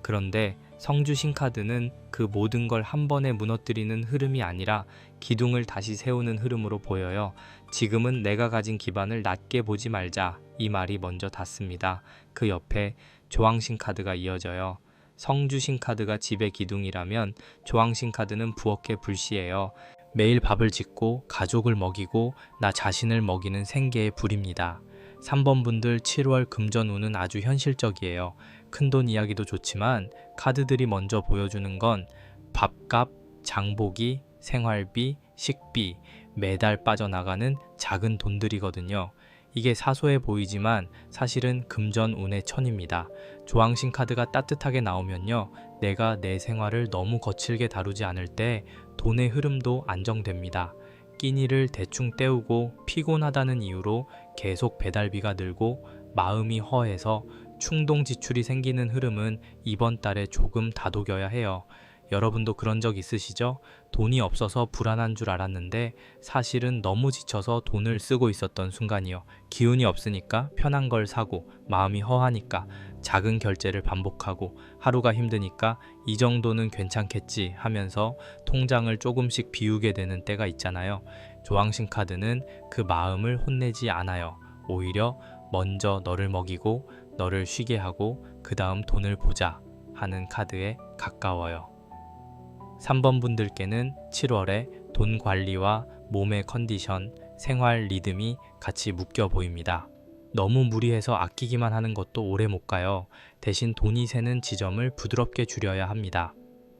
그런데 성주신 카드는 그 모든 걸 한 번에 무너뜨리는 흐름이 아니라 기둥을 다시 세우는 흐름으로 보여요. 지금은 내가 가진 기반을 낮게 보지 말자, 이 말이 먼저 닿습니다. 그 옆에 조왕신 카드가 이어져요. 성주신 카드가 집의 기둥이라면 조왕신 카드는 부엌의 불씨예요. 매일 밥을 짓고 가족을 먹이고 나 자신을 먹이는 생계의 불입니다. 3번 분들 7월 금전운은 아주 현실적이에요. 큰돈 이야기도 좋지만 카드들이 먼저 보여주는 건 밥값, 장보기, 생활비, 식비, 매달 빠져나가는 작은 돈들이거든요. 이게 사소해 보이지만 사실은 금전운의 천입니다. 조왕신 카드가 따뜻하게 나오면요. 내가 내 생활을 너무 거칠게 다루지 않을 때 돈의 흐름도 안정됩니다. 끼니를 대충 때우고 피곤하다는 이유로 계속 배달비가 늘고 마음이 허해서 충동 지출이 생기는 흐름은 이번 달에 조금 다독여야 해요. 여러분도 그런 적 있으시죠? 돈이 없어서 불안한 줄 알았는데 사실은 너무 지쳐서 돈을 쓰고 있었던 순간이요. 기운이 없으니까 편한 걸 사고, 마음이 허하니까 작은 결제를 반복하고, 하루가 힘드니까 이 정도는 괜찮겠지 하면서 통장을 조금씩 비우게 되는 때가 있잖아요. 조항신 카드는 그 마음을 혼내지 않아요. 오히려 먼저 너를 먹이고 너를 쉬게 하고 그 다음 돈을 보자 하는 카드에 가까워요. 3번 분들께는 7월에 돈 관리와 몸의 컨디션, 생활 리듬이 같이 묶여 보입니다. 너무 무리해서 아끼기만 하는 것도 오래 못 가요. 대신 돈이 새는 지점을 부드럽게 줄여야 합니다.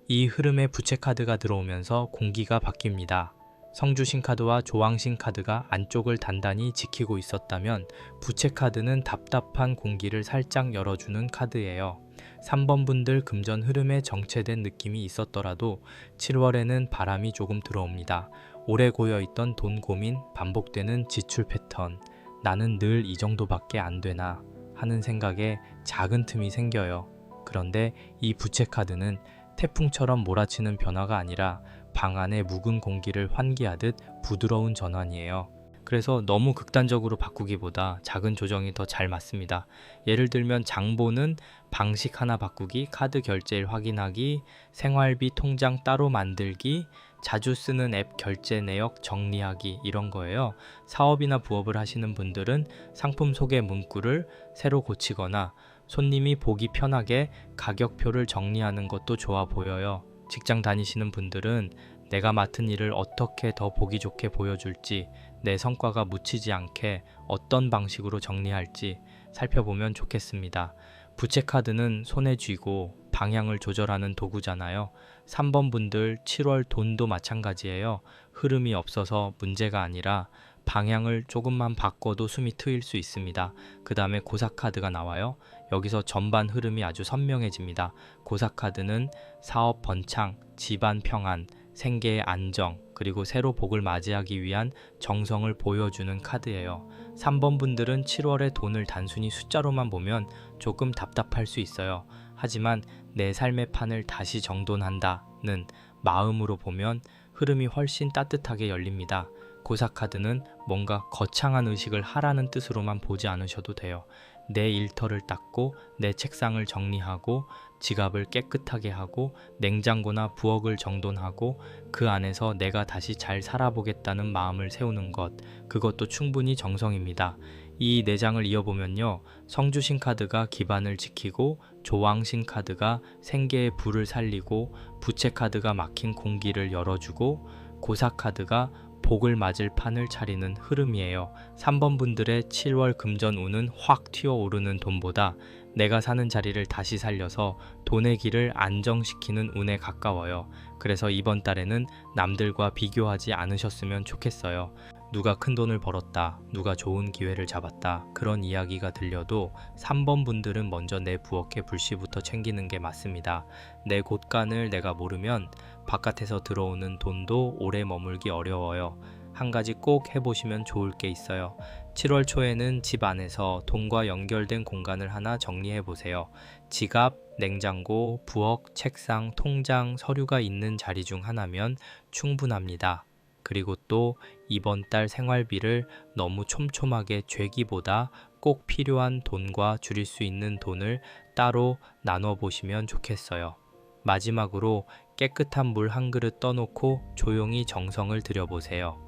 이 흐름에 부채 카드가 들어오면서 공기가 바뀝니다. 성주신 카드와 조왕신 카드가 안쪽을 단단히 지키고 있었다면 부채 카드는 답답한 공기를 살짝 열어주는 카드예요. 3번 분들 금전 흐름에 정체된 느낌이 있었더라도 7월에는 바람이 조금 들어옵니다. 오래 고여있던 돈 고민, 반복되는 지출 패턴, 나는 늘 이 정도밖에 안 되나 하는 생각에 작은 틈이 생겨요. 그런데 이 부채 카드는 태풍처럼 몰아치는 변화가 아니라 방 안의 묵은 공기를 환기하듯 부드러운 전환이에요. 그래서 너무 극단적으로 바꾸기보다 작은 조정이 더 잘 맞습니다. 예를 들면 장보는 방식 하나 바꾸기, 카드 결제일 확인하기, 생활비 통장 따로 만들기, 자주 쓰는 앱 결제 내역 정리하기 이런 거예요. 사업이나 부업을 하시는 분들은 상품 소개 문구를 새로 고치거나 손님이 보기 편하게 가격표를 정리하는 것도 좋아 보여요. 직장 다니시는 분들은 내가 맡은 일을 어떻게 더 보기 좋게 보여줄지, 내 성과가 묻히지 않게 어떤 방식으로 정리할지 살펴보면 좋겠습니다. 부채 카드는 손에 쥐고 방향을 조절하는 도구잖아요. 3번 분들 7월 돈도 마찬가지예요. 흐름이 없어서 문제가 아니라 방향을 조금만 바꿔도 숨이 트일 수 있습니다. 그 다음에 고사 카드가 나와요. 여기서 전반 흐름이 아주 선명해집니다. 고사 카드는 사업 번창, 집안 평안, 생계의 안정, 그리고 새로 복을 맞이하기 위한 정성을 보여주는 카드예요. 3번 분들은 7월에 돈을 단순히 숫자로만 보면 조금 답답할 수 있어요. 하지만 내 삶의 판을 다시 정돈한다는 마음으로 보면 흐름이 훨씬 따뜻하게 열립니다. 고사 카드는 뭔가 거창한 의식을 하라는 뜻으로만 보지 않으셔도 돼요. 내 일터를 닦고 내 책상을 정리하고 지갑을 깨끗하게 하고 냉장고나 부엌을 정돈하고 그 안에서 내가 다시 잘 살아보겠다는 마음을 세우는 것, 그것도 충분히 정성입니다. 이 4장을 이어보면요, 성주신 카드가 기반을 지키고, 조왕신 카드가 생계의 불을 살리고, 부채 카드가 막힌 공기를 열어주고, 고사 카드가 복을 맞을 판을 차리는 흐름이에요. 3번 분들의 7월 금전 운은 확 튀어오르는 돈보다 내가 사는 자리를 다시 살려서 돈의 길을 안정시키는 운에 가까워요. 그래서 이번 달에는 남들과 비교하지 않으셨으면 좋겠어요. 누가 큰 돈을 벌었다, 누가 좋은 기회를 잡았다, 그런 이야기가 들려도 3번 분들은 먼저 내 부엌의 불씨부터 챙기는 게 맞습니다. 내 곳간을 내가 모르면 바깥에서 들어오는 돈도 오래 머물기 어려워요. 한 가지 꼭 해보시면 좋을 게 있어요. 7월 초에는 집 안에서 돈과 연결된 공간을 하나 정리해 보세요. 지갑, 냉장고, 부엌, 책상, 통장, 서류가 있는 자리 중 하나면 충분합니다. 그리고 또 이번 달 생활비를 너무 촘촘하게 죄기보다 꼭 필요한 돈과 줄일 수 있는 돈을 따로 나눠 보시면 좋겠어요. 마지막으로 깨끗한 물 한 그릇 떠놓고 조용히 정성을 들여보세요.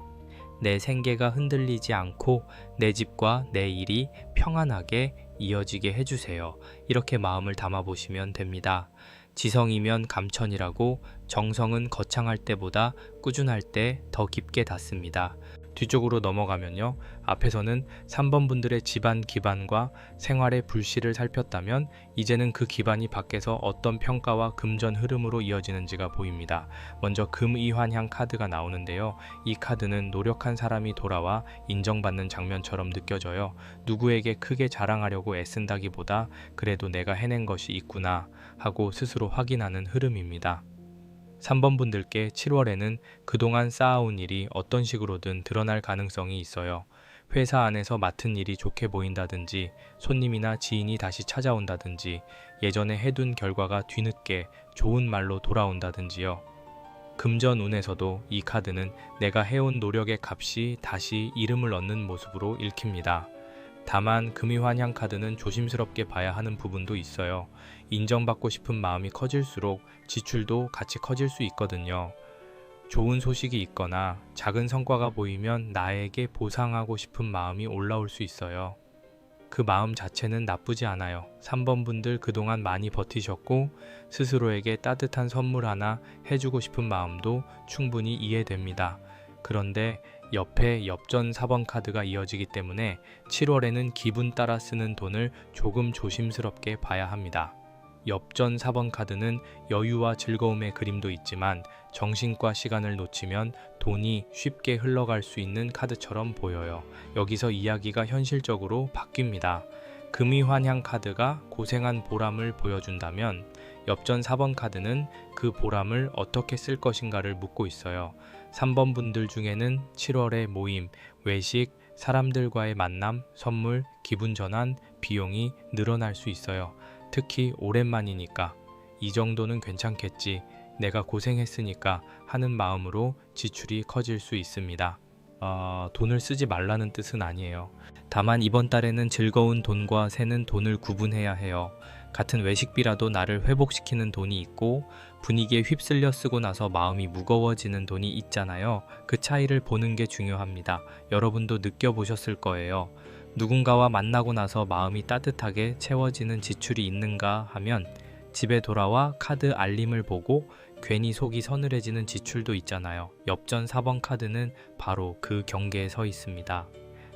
내 생계가 흔들리지 않고 내 집과 내 일이 평안하게 이어지게 해주세요. 이렇게 마음을 담아보시면 됩니다. 지성이면 감천이라고 정성은 거창할 때보다 꾸준할 때 더 깊게 닿습니다. 뒤쪽으로 넘어가면요, 앞에서는 3번 분들의 집안 기반과 생활의 불씨를 살폈다면 이제는 그 기반이 밖에서 어떤 평가와 금전 흐름으로 이어지는지가 보입니다. 먼저 금이환향 카드가 나오는데요, 이 카드는 노력한 사람이 돌아와 인정받는 장면처럼 느껴져요. 누구에게 크게 자랑하려고 애쓴다기보다 그래도 내가 해낸 것이 있구나 하고 스스로 확인하는 흐름입니다. 3번 분들께 7월에는 그동안 쌓아온 일이 어떤 식으로든 드러날 가능성이 있어요. 회사 안에서 맡은 일이 좋게 보인다든지, 손님이나 지인이 다시 찾아온다든지, 예전에 해둔 결과가 뒤늦게 좋은 말로 돌아온다든지요. 금전운에서도 이 카드는 내가 해온 노력의 값이 다시 이름을 얻는 모습으로 읽힙니다. 다만 금이환향 카드는 조심스럽게 봐야 하는 부분도 있어요. 인정받고 싶은 마음이 커질수록 지출도 같이 커질 수 있거든요. 좋은 소식이 있거나 작은 성과가 보이면 나에게 보상하고 싶은 마음이 올라올 수 있어요. 그 마음 자체는 나쁘지 않아요. 3번 분들 그동안 많이 버티셨고 스스로에게 따뜻한 선물 하나 해주고 싶은 마음도 충분히 이해됩니다. 그런데 옆에 엽전 4번 카드가 이어지기 때문에 7월에는 기분 따라 쓰는 돈을 조금 조심스럽게 봐야 합니다. 엽전 4번 카드는 여유와 즐거움의 그림도 있지만 정신과 시간을 놓치면 돈이 쉽게 흘러갈 수 있는 카드처럼 보여요. 여기서 이야기가 현실적으로 바뀝니다. 금이환향 카드가 고생한 보람을 보여준다면 엽전 4번 카드는 그 보람을 어떻게 쓸 것인가를 묻고 있어요. 3번 분들 중에는 7월의 모임, 외식, 사람들과의 만남, 선물, 기분 전환, 비용이 늘어날 수 있어요. 특히 오랜만이니까 이 정도는 괜찮겠지, 내가 고생했으니까 하는 마음으로 지출이 커질 수 있습니다. 돈을 쓰지 말라는 뜻은 아니에요. 다만 이번 달에는 즐거운 돈과 새는 돈을 구분해야 해요. 같은 외식비라도 나를 회복시키는 돈이 있고 분위기에 휩쓸려 쓰고 나서 마음이 무거워지는 돈이 있잖아요. 그 차이를 보는 게 중요합니다. 여러분도 느껴보셨을 거예요. 누군가와 만나고 나서 마음이 따뜻하게 채워지는 지출이 있는가 하면 집에 돌아와 카드 알림을 보고 괜히 속이 서늘해지는 지출도 있잖아요. 엽전 4번 카드는 바로 그 경계에 서 있습니다.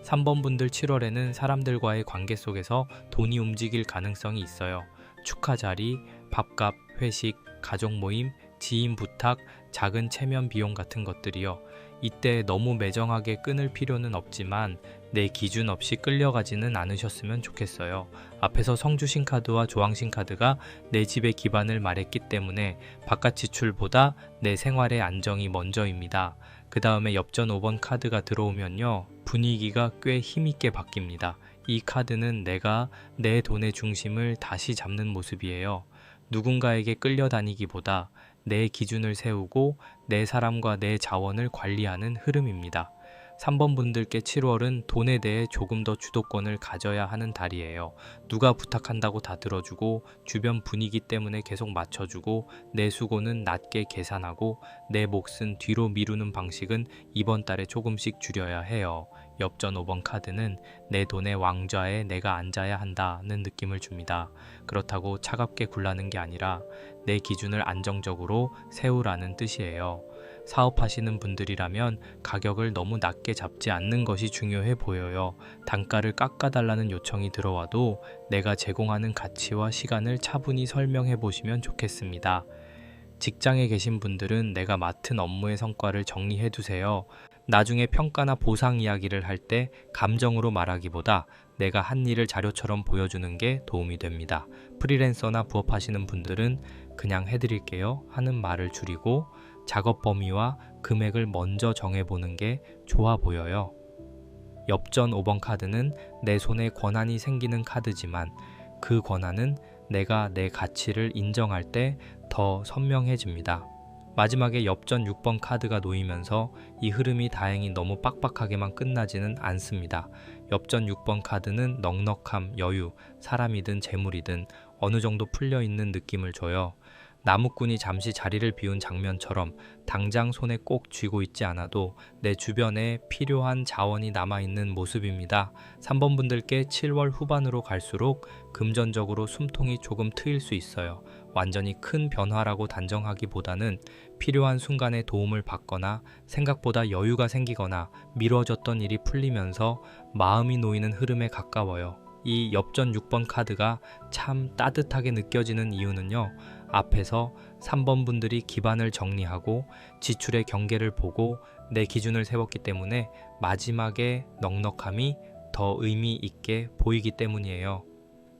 3번 분들 7월에는 사람들과의 관계 속에서 돈이 움직일 가능성이 있어요. 축하 자리, 밥값, 회식, 가족 모임, 지인 부탁, 작은 체면 비용 같은 것들이요. 이때 너무 매정하게 끊을 필요는 없지만 내 기준 없이 끌려가지는 않으셨으면 좋겠어요. 앞에서 성주신 카드와 조왕신 카드가 내 집의 기반을 말했기 때문에 바깥 지출보다 내 생활의 안정이 먼저입니다. 그 다음에 엽전 5번 카드가 들어오면요, 분위기가 꽤 힘있게 바뀝니다. 이 카드는 내가 내 돈의 중심을 다시 잡는 모습이에요. 누군가에게 끌려다니기보다 내 기준을 세우고 내 사람과 내 자원을 관리하는 흐름입니다. 3번 분들께 7월은 돈에 대해 조금 더 주도권을 가져야 하는 달이에요. 누가 부탁한다고 다 들어주고 주변 분위기 때문에 계속 맞춰주고 내 수고는 낮게 계산하고 내 몫은 뒤로 미루는 방식은 이번 달에 조금씩 줄여야 해요. 엽전 5번 카드는 내 돈의 왕좌에 내가 앉아야 한다는 느낌을 줍니다. 그렇다고 차갑게 굴라는 게 아니라 내 기준을 안정적으로 세우라는 뜻이에요. 사업하시는 분들이라면 가격을 너무 낮게 잡지 않는 것이 중요해 보여요. 단가를 깎아달라는 요청이 들어와도 내가 제공하는 가치와 시간을 차분히 설명해 보시면 좋겠습니다. 직장에 계신 분들은 내가 맡은 업무의 성과를 정리해 두세요. 나중에 평가나 보상 이야기를 할 때 감정으로 말하기보다 내가 한 일을 자료처럼 보여주는 게 도움이 됩니다. 프리랜서나 부업하시는 분들은 그냥 해드릴게요 하는 말을 줄이고 작업 범위와 금액을 먼저 정해보는 게 좋아 보여요. 엽전 5번 카드는 내 손에 권한이 생기는 카드지만 그 권한은 내가 내 가치를 인정할 때 더 선명해집니다. 마지막에 엽전 6번 카드가 놓이면서 이 흐름이 다행히 너무 빡빡하게만 끝나지는 않습니다. 엽전 6번 카드는 넉넉함, 여유, 사람이든 재물이든 어느 정도 풀려있는 느낌을 줘요. 나무꾼이 잠시 자리를 비운 장면처럼 당장 손에 꼭 쥐고 있지 않아도 내 주변에 필요한 자원이 남아있는 모습입니다. 3번 분들께 7월 후반으로 갈수록 금전적으로 숨통이 조금 트일 수 있어요. 완전히 큰 변화라고 단정하기보다는 필요한 순간에 도움을 받거나 생각보다 여유가 생기거나 미뤄졌던 일이 풀리면서 마음이 놓이는 흐름에 가까워요. 이 엽전 6번 카드가 참 따뜻하게 느껴지는 이유는요, 앞에서 3번 분들이 기반을 정리하고 지출의 경계를 보고 내 기준을 세웠기 때문에 마지막에 넉넉함이 더 의미 있게 보이기 때문이에요.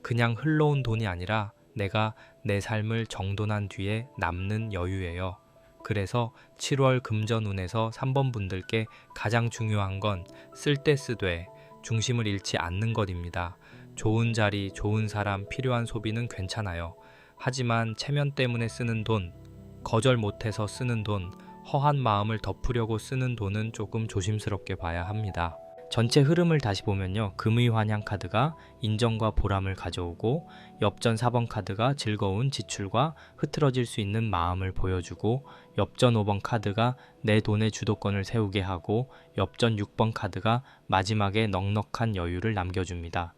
그냥 흘러온 돈이 아니라 내가 내 삶을 정돈한 뒤에 남는 여유예요. 그래서 7월 금전운에서 3번 분들께 가장 중요한 건 쓸 때 쓰되 중심을 잃지 않는 것입니다. 좋은 자리, 좋은 사람, 필요한 소비는 괜찮아요. 하지만 체면 때문에 쓰는 돈, 거절 못해서 쓰는 돈, 허한 마음을 덮으려고 쓰는 돈은 조금 조심스럽게 봐야 합니다. 전체 흐름을 다시 보면요. 금의 환향 카드가 인정과 보람을 가져오고 엽전 4번 카드가 즐거운 지출과 흐트러질 수 있는 마음을 보여주고 엽전 5번 카드가 내 돈의 주도권을 세우게 하고 엽전 6번 카드가 마지막에 넉넉한 여유를 남겨줍니다.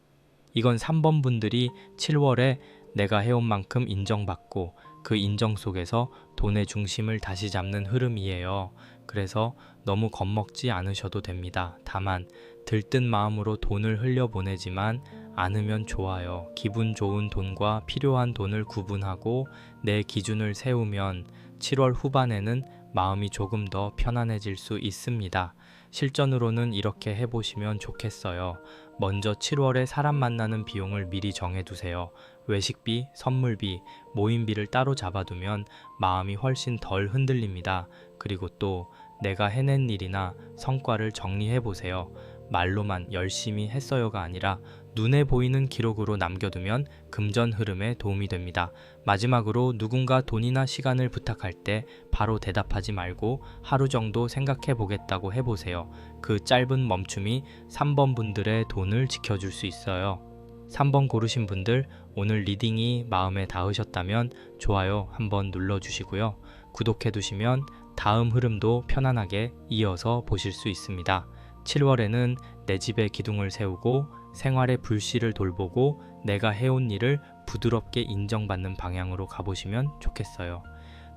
이건 3번 분들이 7월에 내가 해온 만큼 인정받고 그 인정 속에서 돈의 중심을 다시 잡는 흐름이에요. 그래서 너무 겁먹지 않으셔도 됩니다. 다만 들뜬 마음으로 돈을 흘려보내지만 않으면 좋아요. 기분 좋은 돈과 필요한 돈을 구분하고 내 기준을 세우면 7월 후반에는 마음이 조금 더 편안해질 수 있습니다. 실전으로는 이렇게 해보시면 좋겠어요. 먼저 7월에 사람 만나는 비용을 미리 정해두세요. 외식비, 선물비, 모임비를 따로 잡아두면 마음이 훨씬 덜 흔들립니다. 그리고 또 내가 해낸 일이나 성과를 정리해보세요. 말로만 열심히 했어요가 아니라 눈에 보이는 기록으로 남겨두면 금전 흐름에 도움이 됩니다. 마지막으로 누군가 돈이나 시간을 부탁할 때 바로 대답하지 말고 하루 정도 생각해 보겠다고 해보세요. 그 짧은 멈춤이 3번 분들의 돈을 지켜줄 수 있어요. 3번 고르신 분들 오늘 리딩이 마음에 닿으셨다면 좋아요 한번 눌러주시고요. 구독해 두시면 다음 흐름도 편안하게 이어서 보실 수 있습니다. 7월에는 내 집에 기둥을 세우고 생활의 불씨를 돌보고 내가 해온 일을 부드럽게 인정받는 방향으로 가보시면 좋겠어요.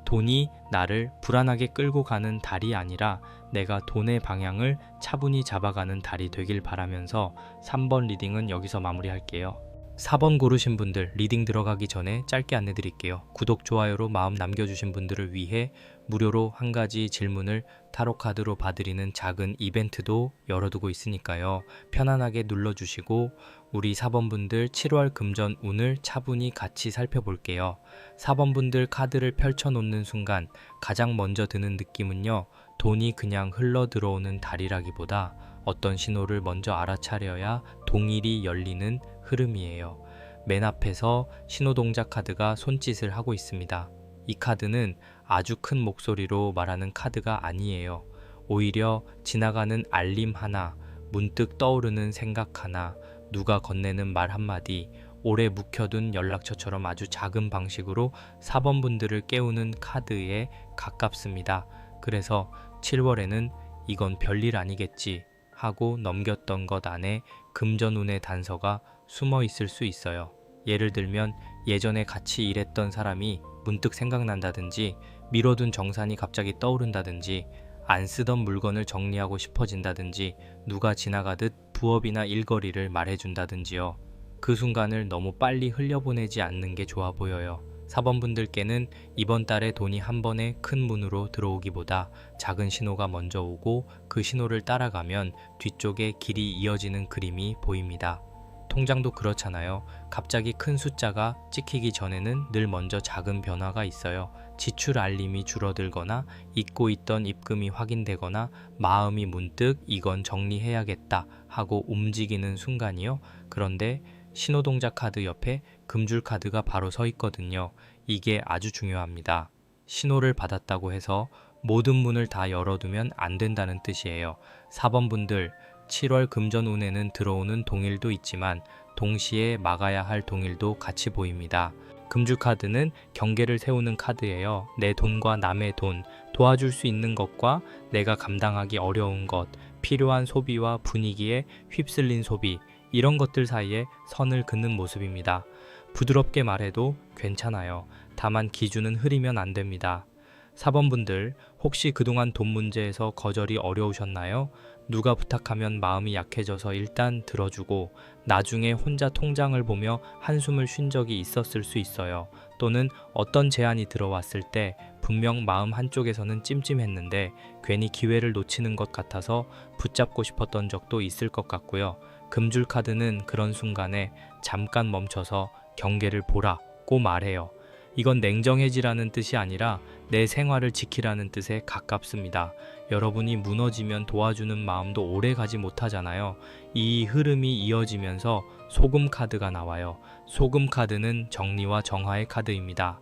돈이 나를 불안하게 끌고 가는 달이 아니라 내가 돈의 방향을 차분히 잡아가는 달이 되길 바라면서 3번 리딩은 여기서 마무리할게요. 4번 고르신 분들 리딩 들어가기 전에 짧게 안내 드릴게요. 구독, 좋아요로 마음 남겨주신 분들을 위해 무료로 한 가지 질문을 타로카드로 봐드리는 작은 이벤트도 열어두고 있으니까요. 편안하게 눌러주시고 우리 4번 분들 7월 금전 운을 차분히 같이 살펴볼게요. 4번 분들 카드를 펼쳐놓는 순간 가장 먼저 드는 느낌은요. 돈이 그냥 흘러 들어오는 달이라기보다 어떤 신호를 먼저 알아차려야 동일이 열리는 흐름이에요. 맨 앞에서 신호동작 카드가 손짓을 하고 있습니다. 이 카드는 아주 큰 목소리로 말하는 카드가 아니에요. 오히려 지나가는 알림 하나, 문득 떠오르는 생각 하나, 누가 건네는 말 한마디, 오래 묵혀둔 연락처처럼 아주 작은 방식으로 4번 분들을 깨우는 카드에 가깝습니다. 그래서 7월에는 이건 별일 아니겠지 하고 넘겼던 것 안에 금전운의 단서가 숨어 있을 수 있어요. 예를 들면 예전에 같이 일했던 사람이 문득 생각난다든지 미뤄둔 정산이 갑자기 떠오른다든지 안 쓰던 물건을 정리하고 싶어진다든지 누가 지나가듯 부업이나 일거리를 말해준다든지요. 그 순간을 너무 빨리 흘려보내지 않는 게 좋아 보여요. 4번 분들께는 이번 달에 돈이 한 번에 큰 문으로 들어오기보다 작은 신호가 먼저 오고 그 신호를 따라가면 뒤쪽에 길이 이어지는 그림이 보입니다. 통장도 그렇잖아요. 갑자기 큰 숫자가 찍히기 전에는 늘 먼저 작은 변화가 있어요. 지출 알림이 줄어들거나 잊고 있던 입금이 확인되거나 마음이 문득 이건 정리해야겠다 하고 움직이는 순간이요. 그런데 신호동작 카드 옆에 금줄 카드가 바로 서 있거든요. 이게 아주 중요합니다. 신호를 받았다고 해서 모든 문을 다 열어두면 안 된다는 뜻이에요. 4번 분들 7월 금전운에는 들어오는 동일도 있지만 동시에 막아야 할 동일도 같이 보입니다. 금줄 카드는 경계를 세우는 카드예요. 내 돈과 남의 돈, 도와줄 수 있는 것과 내가 감당하기 어려운 것, 필요한 소비와 분위기에 휩쓸린 소비, 이런 것들 사이에 선을 긋는 모습입니다. 부드럽게 말해도 괜찮아요. 다만 기준은 흐리면 안 됩니다. 4번 분들 혹시 그동안 돈 문제에서 거절이 어려우셨나요? 누가 부탁하면 마음이 약해져서 일단 들어주고 나중에 혼자 통장을 보며 한숨을 쉰 적이 있었을 수 있어요. 또는 어떤 제안이 들어왔을 때 분명 마음 한쪽에서는 찜찜했는데 괜히 기회를 놓치는 것 같아서 붙잡고 싶었던 적도 있을 것 같고요. 금줄 카드는 그런 순간에 잠깐 멈춰서 경계를 보라고 말해요. 이건 냉정해지라는 뜻이 아니라 내 생활을 지키라는 뜻에 가깝습니다. 여러분이 무너지면 도와주는 마음도 오래 가지 못하잖아요. 이 흐름이 이어지면서 소금 카드가 나와요. 소금 카드는 정리와 정화의 카드입니다.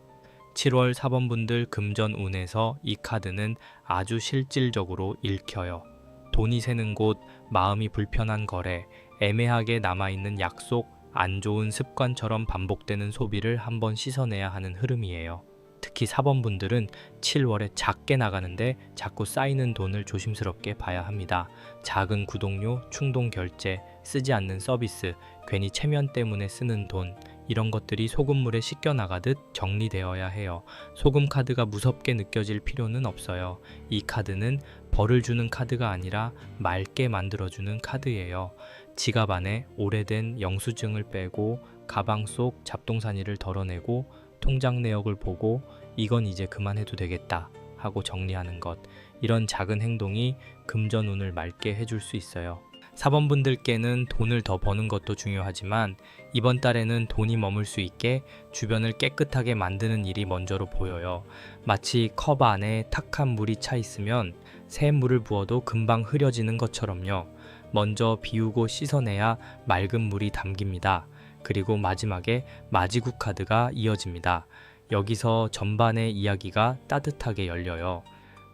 7월 4번분들 금전운에서 이 카드는 아주 실질적으로 읽혀요. 돈이 새는 곳, 마음이 불편한 거래, 애매하게 남아있는 약속, 안 좋은 습관처럼 반복되는 소비를 한번 씻어내야 하는 흐름이에요. 특히 4번분들은 7월에 작게 나가는데 자꾸 쌓이는 돈을 조심스럽게 봐야 합니다. 작은 구독료, 충동 결제, 쓰지 않는 서비스, 괜히 체면 때문에 쓰는 돈, 이런 것들이 소금물에 씻겨 나가듯 정리되어야 해요. 소금 카드가 무섭게 느껴질 필요는 없어요. 이 카드는 벌을 주는 카드가 아니라 맑게 만들어주는 카드예요. 지갑 안에 오래된 영수증을 빼고 가방 속 잡동사니를 덜어내고 통장 내역을 보고 이건 이제 그만해도 되겠다 하고 정리하는 것, 이런 작은 행동이 금전운을 맑게 해줄 수 있어요. 4번분들께는 돈을 더 버는 것도 중요하지만 이번 달에는 돈이 머물 수 있게 주변을 깨끗하게 만드는 일이 먼저로 보여요. 마치 컵 안에 탁한 물이 차 있으면 새 물을 부어도 금방 흐려지는 것처럼요. 먼저 비우고 씻어내야 맑은 물이 담깁니다. 그리고 마지막에 마지국 카드가 이어집니다. 여기서 전반의 이야기가 따뜻하게 열려요.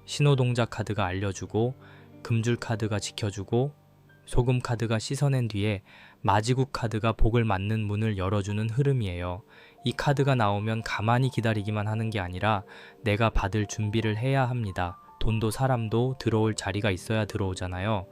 신호동작 카드가 알려주고, 금줄 카드가 지켜주고, 소금 카드가 씻어낸 뒤에 마지국 카드가 복을 맞는 문을 열어주는 흐름이에요. 이 카드가 나오면 가만히 기다리기만 하는 게 아니라 내가 받을 준비를 해야 합니다. 돈도 사람도 들어올 자리가 있어야 들어오잖아요.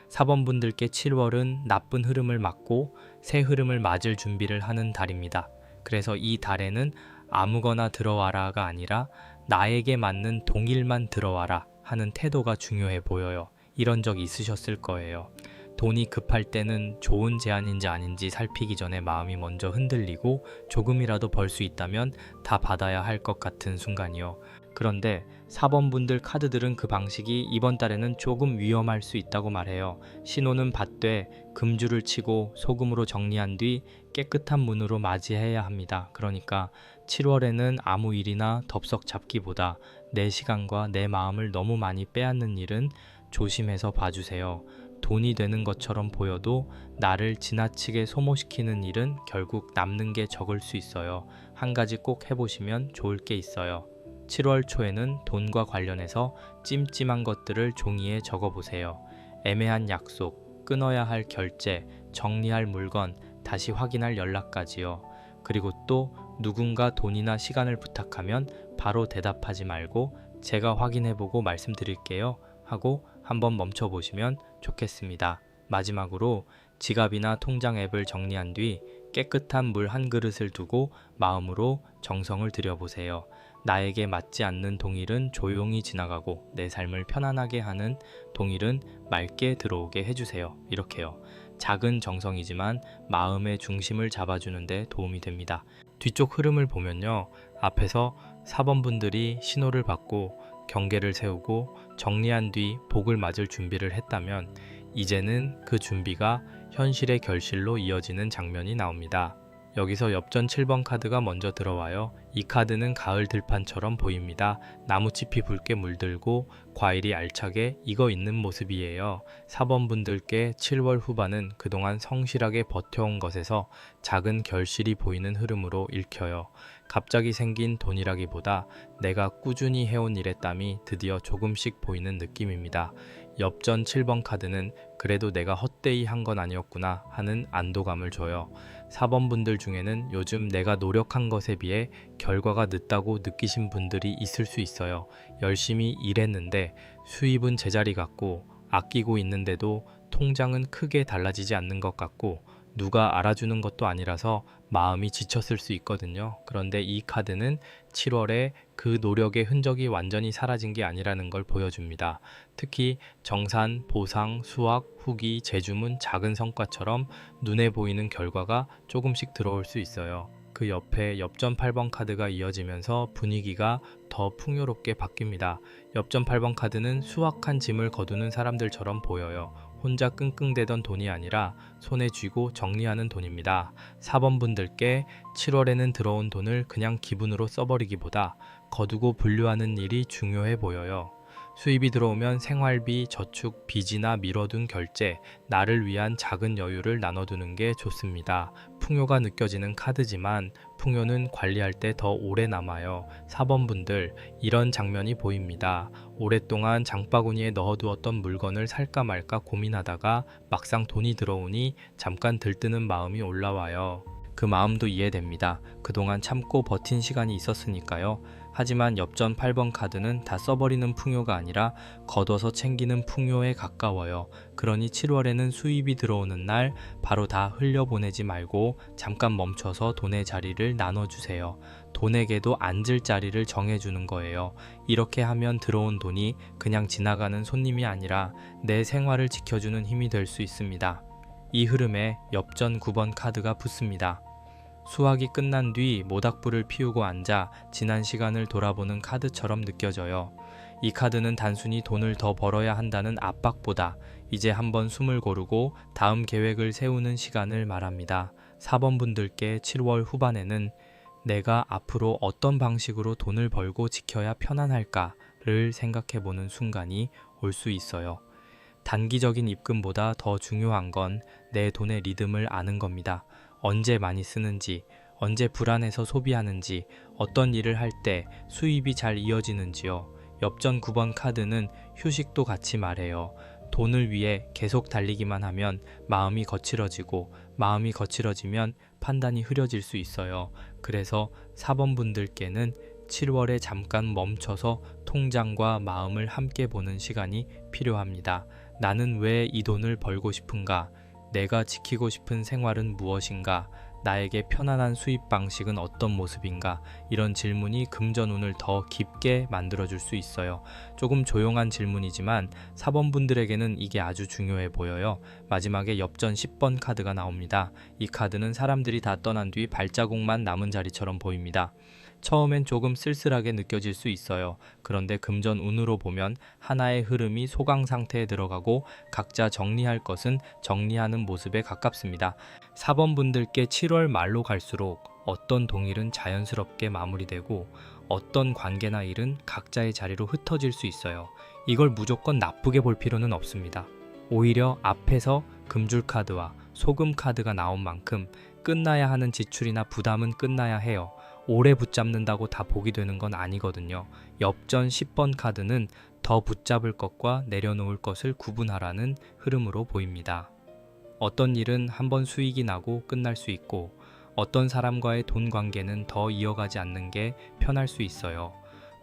4번분들께 7월은 나쁜 흐름을 막고 새 흐름을 맞을 준비를 하는 달입니다. 그래서 이 달에는 아무거나 들어와라가 아니라 나에게 맞는 동일만 들어와라 하는 태도가 중요해 보여요. 이런 적 있으셨을 거예요. 돈이 급할 때는 좋은 제안인지 아닌지 살피기 전에 마음이 먼저 흔들리고 조금이라도 벌 수 있다면 다 받아야 할 것 같은 순간이요. 그런데 4번분들 카드들은 그 방식이 이번 달에는 조금 위험할 수 있다고 말해요. 신호는 받되 금줄을 치고 소금으로 정리한 뒤 깨끗한 문으로 맞이해야 합니다. 그러니까 7월에는 아무 일이나 덥석 잡기보다 내 시간과 내 마음을 너무 많이 빼앗는 일은 조심해서 봐주세요. 돈이 되는 것처럼 보여도 나를 지나치게 소모시키는 일은 결국 남는 게 적을 수 있어요. 한 가지 꼭 해보시면 좋을 게 있어요. 7월 초에는 돈과 관련해서 찜찜한 것들을 종이에 적어보세요. 애매한 약속, 끊어야 할 결제, 정리할 물건, 다시 확인할 연락까지요. 그리고 또 누군가 돈이나 시간을 부탁하면 바로 대답하지 말고 제가 확인해보고 말씀드릴게요 하고 한번 멈춰보시면 좋겠습니다. 마지막으로 지갑이나 통장 앱을 정리한 뒤 깨끗한 물 한 그릇을 두고 마음으로 정성을 들여보세요. 나에게 맞지 않는 동일은 조용히 지나가고 내 삶을 편안하게 하는 동일은 맑게 들어오게 해주세요. 이렇게요. 작은 정성이지만 마음의 중심을 잡아주는 데 도움이 됩니다. 뒤쪽 흐름을 보면요. 앞에서 4번분들이 신호를 받고 경계를 세우고 정리한 뒤 복을 맞을 준비를 했다면 이제는 그 준비가 현실의 결실로 이어지는 장면이 나옵니다. 여기서 엽전 7번 카드가 먼저 들어와요. 이 카드는 가을 들판처럼 보입니다. 나무잎이 붉게 물들고 과일이 알차게 익어 있는 모습이에요. 4번분들께 7월 후반은 그동안 성실하게 버텨온 것에서 작은 결실이 보이는 흐름으로 읽혀요. 갑자기 생긴 돈이라기보다 내가 꾸준히 해온 일의 땀이 드디어 조금씩 보이는 느낌입니다. 엽전 7번 카드는 그래도 내가 헛되이 한 건 아니었구나 하는 안도감을 줘요. 4번분들 중에는 요즘 내가 노력한 것에 비해 결과가 늦다고 느끼신 분들이 있을 수 있어요. 열심히 일했는데 수입은 제자리 같고 아끼고 있는데도 통장은 크게 달라지지 않는 것 같고 누가 알아주는 것도 아니라서 마음이 지쳤을 수 있거든요. 그런데 이 카드는 7월에 그 노력의 흔적이 완전히 사라진 게 아니라는 걸 보여줍니다. 특히 정산, 보상, 수확, 후기, 재주문, 작은 성과처럼 눈에 보이는 결과가 조금씩 들어올 수 있어요. 그 옆에 엽전 8번 카드가 이어지면서 분위기가 더 풍요롭게 바뀝니다. 엽전 8번 카드는 수확한 짐을 거두는 사람들처럼 보여요. 혼자 끙끙대던 돈이 아니라 손에 쥐고 정리하는 돈입니다. 4번분들께 7월에는 들어온 돈을 그냥 기분으로 써버리기보다 거두고 분류하는 일이 중요해 보여요. 수입이 들어오면 생활비, 저축, 빚이나 미뤄둔 결제, 나를 위한 작은 여유를 나눠두는 게 좋습니다. 풍요가 느껴지는 카드지만 풍요는 관리할 때 더 오래 남아요. 4번분들, 이런 장면이 보입니다. 오랫동안 장바구니에 넣어두었던 물건을 살까 말까 고민하다가 막상 돈이 들어오니 잠깐 들뜨는 마음이 올라와요. 그 마음도 이해됩니다. 그동안 참고 버틴 시간이 있었으니까요. 하지만 엽전 8번 카드는 다 써버리는 풍요가 아니라 걷어서 챙기는 풍요에 가까워요. 그러니 7월에는 수입이 들어오는 날 바로 다 흘려보내지 말고 잠깐 멈춰서 돈의 자리를 나눠주세요. 돈에게도 앉을 자리를 정해주는 거예요. 이렇게 하면 들어온 돈이 그냥 지나가는 손님이 아니라 내 생활을 지켜주는 힘이 될 수 있습니다. 이 흐름에 엽전 9번 카드가 붙습니다. 수학이 끝난 뒤 모닥불을 피우고 앉아 지난 시간을 돌아보는 카드처럼 느껴져요. 이 카드는 단순히 돈을 더 벌어야 한다는 압박보다 이제 한번 숨을 고르고 다음 계획을 세우는 시간을 말합니다. 4번 분들께 7월 후반에는 내가 앞으로 어떤 방식으로 돈을 벌고 지켜야 편안할까를 생각해보는 순간이 올 수 있어요. 단기적인 입금보다 더 중요한 건 내 돈의 리듬을 아는 겁니다. 언제 많이 쓰는지, 언제 불안해서 소비하는지, 어떤 일을 할 때 수입이 잘 이어지는지요. 엽전 9번 카드는 휴식도 같이 말해요. 돈을 위해 계속 달리기만 하면 마음이 거칠어지고, 마음이 거칠어지면 판단이 흐려질 수 있어요. 그래서 4번 분들께는 7월에 잠깐 멈춰서 통장과 마음을 함께 보는 시간이 필요합니다. 나는 왜 이 돈을 벌고 싶은가? 내가 지키고 싶은 생활은 무엇인가? 나에게 편안한 수입 방식은 어떤 모습인가? 이런 질문이 금전운을 더 깊게 만들어줄 수 있어요. 조금 조용한 질문이지만 4번 분들에게는 이게 아주 중요해 보여요. 마지막에 엽전 10번 카드가 나옵니다. 이 카드는 사람들이 다 떠난 뒤 발자국만 남은 자리처럼 보입니다. 처음엔 조금 쓸쓸하게 느껴질 수 있어요. 그런데 금전 운으로 보면 하나의 흐름이 소강 상태에 들어가고 각자 정리할 것은 정리하는 모습에 가깝습니다. 4번 분들께 7월 말로 갈수록 어떤 동일은 자연스럽게 마무리되고 어떤 관계나 일은 각자의 자리로 흩어질 수 있어요. 이걸 무조건 나쁘게 볼 필요는 없습니다. 오히려 앞에서 금줄 카드와 소금 카드가 나온 만큼 끝나야 하는 지출이나 부담은 끝나야 해요. 오래 붙잡는다고 다 복이 되는 건 아니거든요. 엽전 10번 카드는 더 붙잡을 것과 내려놓을 것을 구분하라는 흐름으로 보입니다. 어떤 일은 한번 수익이 나고 끝날 수 있고 어떤 사람과의 돈 관계는 더 이어가지 않는 게 편할 수 있어요.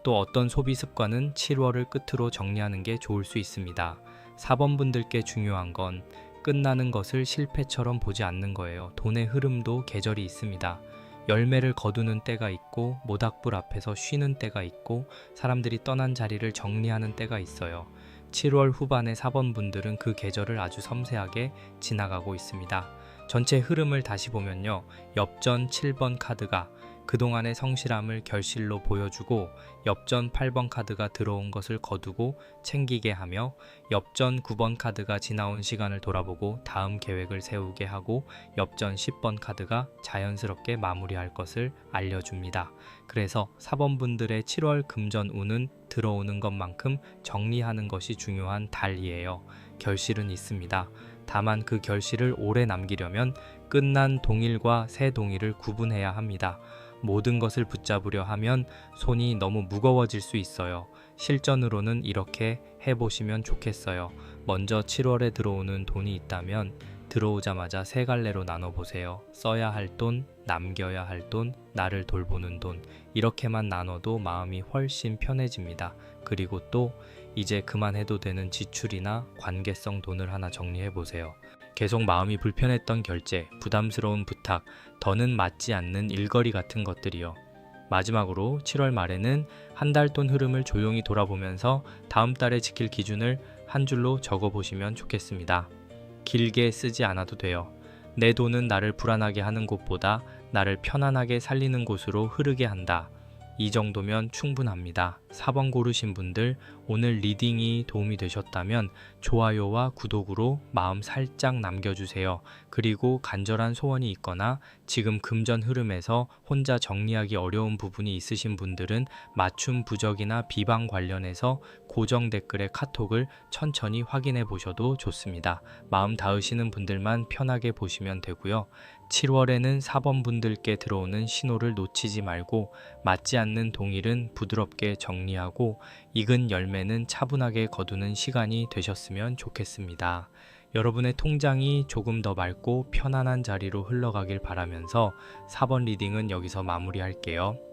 또 어떤 소비 습관은 7월을 끝으로 정리하는 게 좋을 수 있습니다. 4번 분들께 중요한 건 끝나는 것을 실패처럼 보지 않는 거예요. 돈의 흐름도 계절이 있습니다. 열매를 거두는 때가 있고 모닥불 앞에서 쉬는 때가 있고 사람들이 떠난 자리를 정리하는 때가 있어요. 7월 후반의 4번 분들은 그 계절을 아주 섬세하게 지나가고 있습니다. 전체 흐름을 다시 보면요. 엽전 7번 카드가 그동안의 성실함을 결실로 보여주고 엽전 8번 카드가 들어온 것을 거두고 챙기게 하며 엽전 9번 카드가 지나온 시간을 돌아보고 다음 계획을 세우게 하고 엽전 10번 카드가 자연스럽게 마무리할 것을 알려줍니다. 그래서 4번 분들의 7월 금전 운은 들어오는 것만큼 정리하는 것이 중요한 달이에요. 결실은 있습니다. 다만 그 결실을 오래 남기려면 끝난 동일과 새 동일을 구분해야 합니다. 모든 것을 붙잡으려 하면 손이 너무 무거워질 수 있어요. 실전으로는 이렇게 해보시면 좋겠어요. 먼저 7월에 들어오는 돈이 있다면 들어오자마자 세 갈래로 나눠보세요. 써야 할 돈, 남겨야 할 돈, 나를 돌보는 돈. 이렇게만 나눠도 마음이 훨씬 편해집니다. 그리고 또 이제 그만해도 되는 지출이나 관계성 돈을 하나 정리해보세요. 계속 마음이 불편했던 결제, 부담스러운 부탁, 더는 맞지 않는 일거리 같은 것들이요. 마지막으로 7월 말에는 한 달 돈 흐름을 조용히 돌아보면서 다음 달에 지킬 기준을 한 줄로 적어보시면 좋겠습니다. 길게 쓰지 않아도 돼요. 내 돈은 나를 불안하게 하는 곳보다 나를 편안하게 살리는 곳으로 흐르게 한다. 이 정도면 충분합니다. 4번 고르신 분들 오늘 리딩이 도움이 되셨다면 좋아요와 구독으로 마음 살짝 남겨주세요. 그리고 간절한 소원이 있거나 지금 금전 흐름에서 혼자 정리하기 어려운 부분이 있으신 분들은 맞춤 부적이나 비방 관련해서 고정 댓글에 카톡을 천천히 확인해 보셔도 좋습니다. 마음 닿으시는 분들만 편하게 보시면 되고요. 7월에는 4번 분들께 들어오는 신호를 놓치지 말고 맞지 않는 동일은 부드럽게 정리하고 익은 열매는 차분하게 거두는 시간이 되셨으면 좋겠습니다. 여러분의 통장이 조금 더 맑고 편안한 자리로 흘러가길 바라면서 4번 리딩은 여기서 마무리할게요.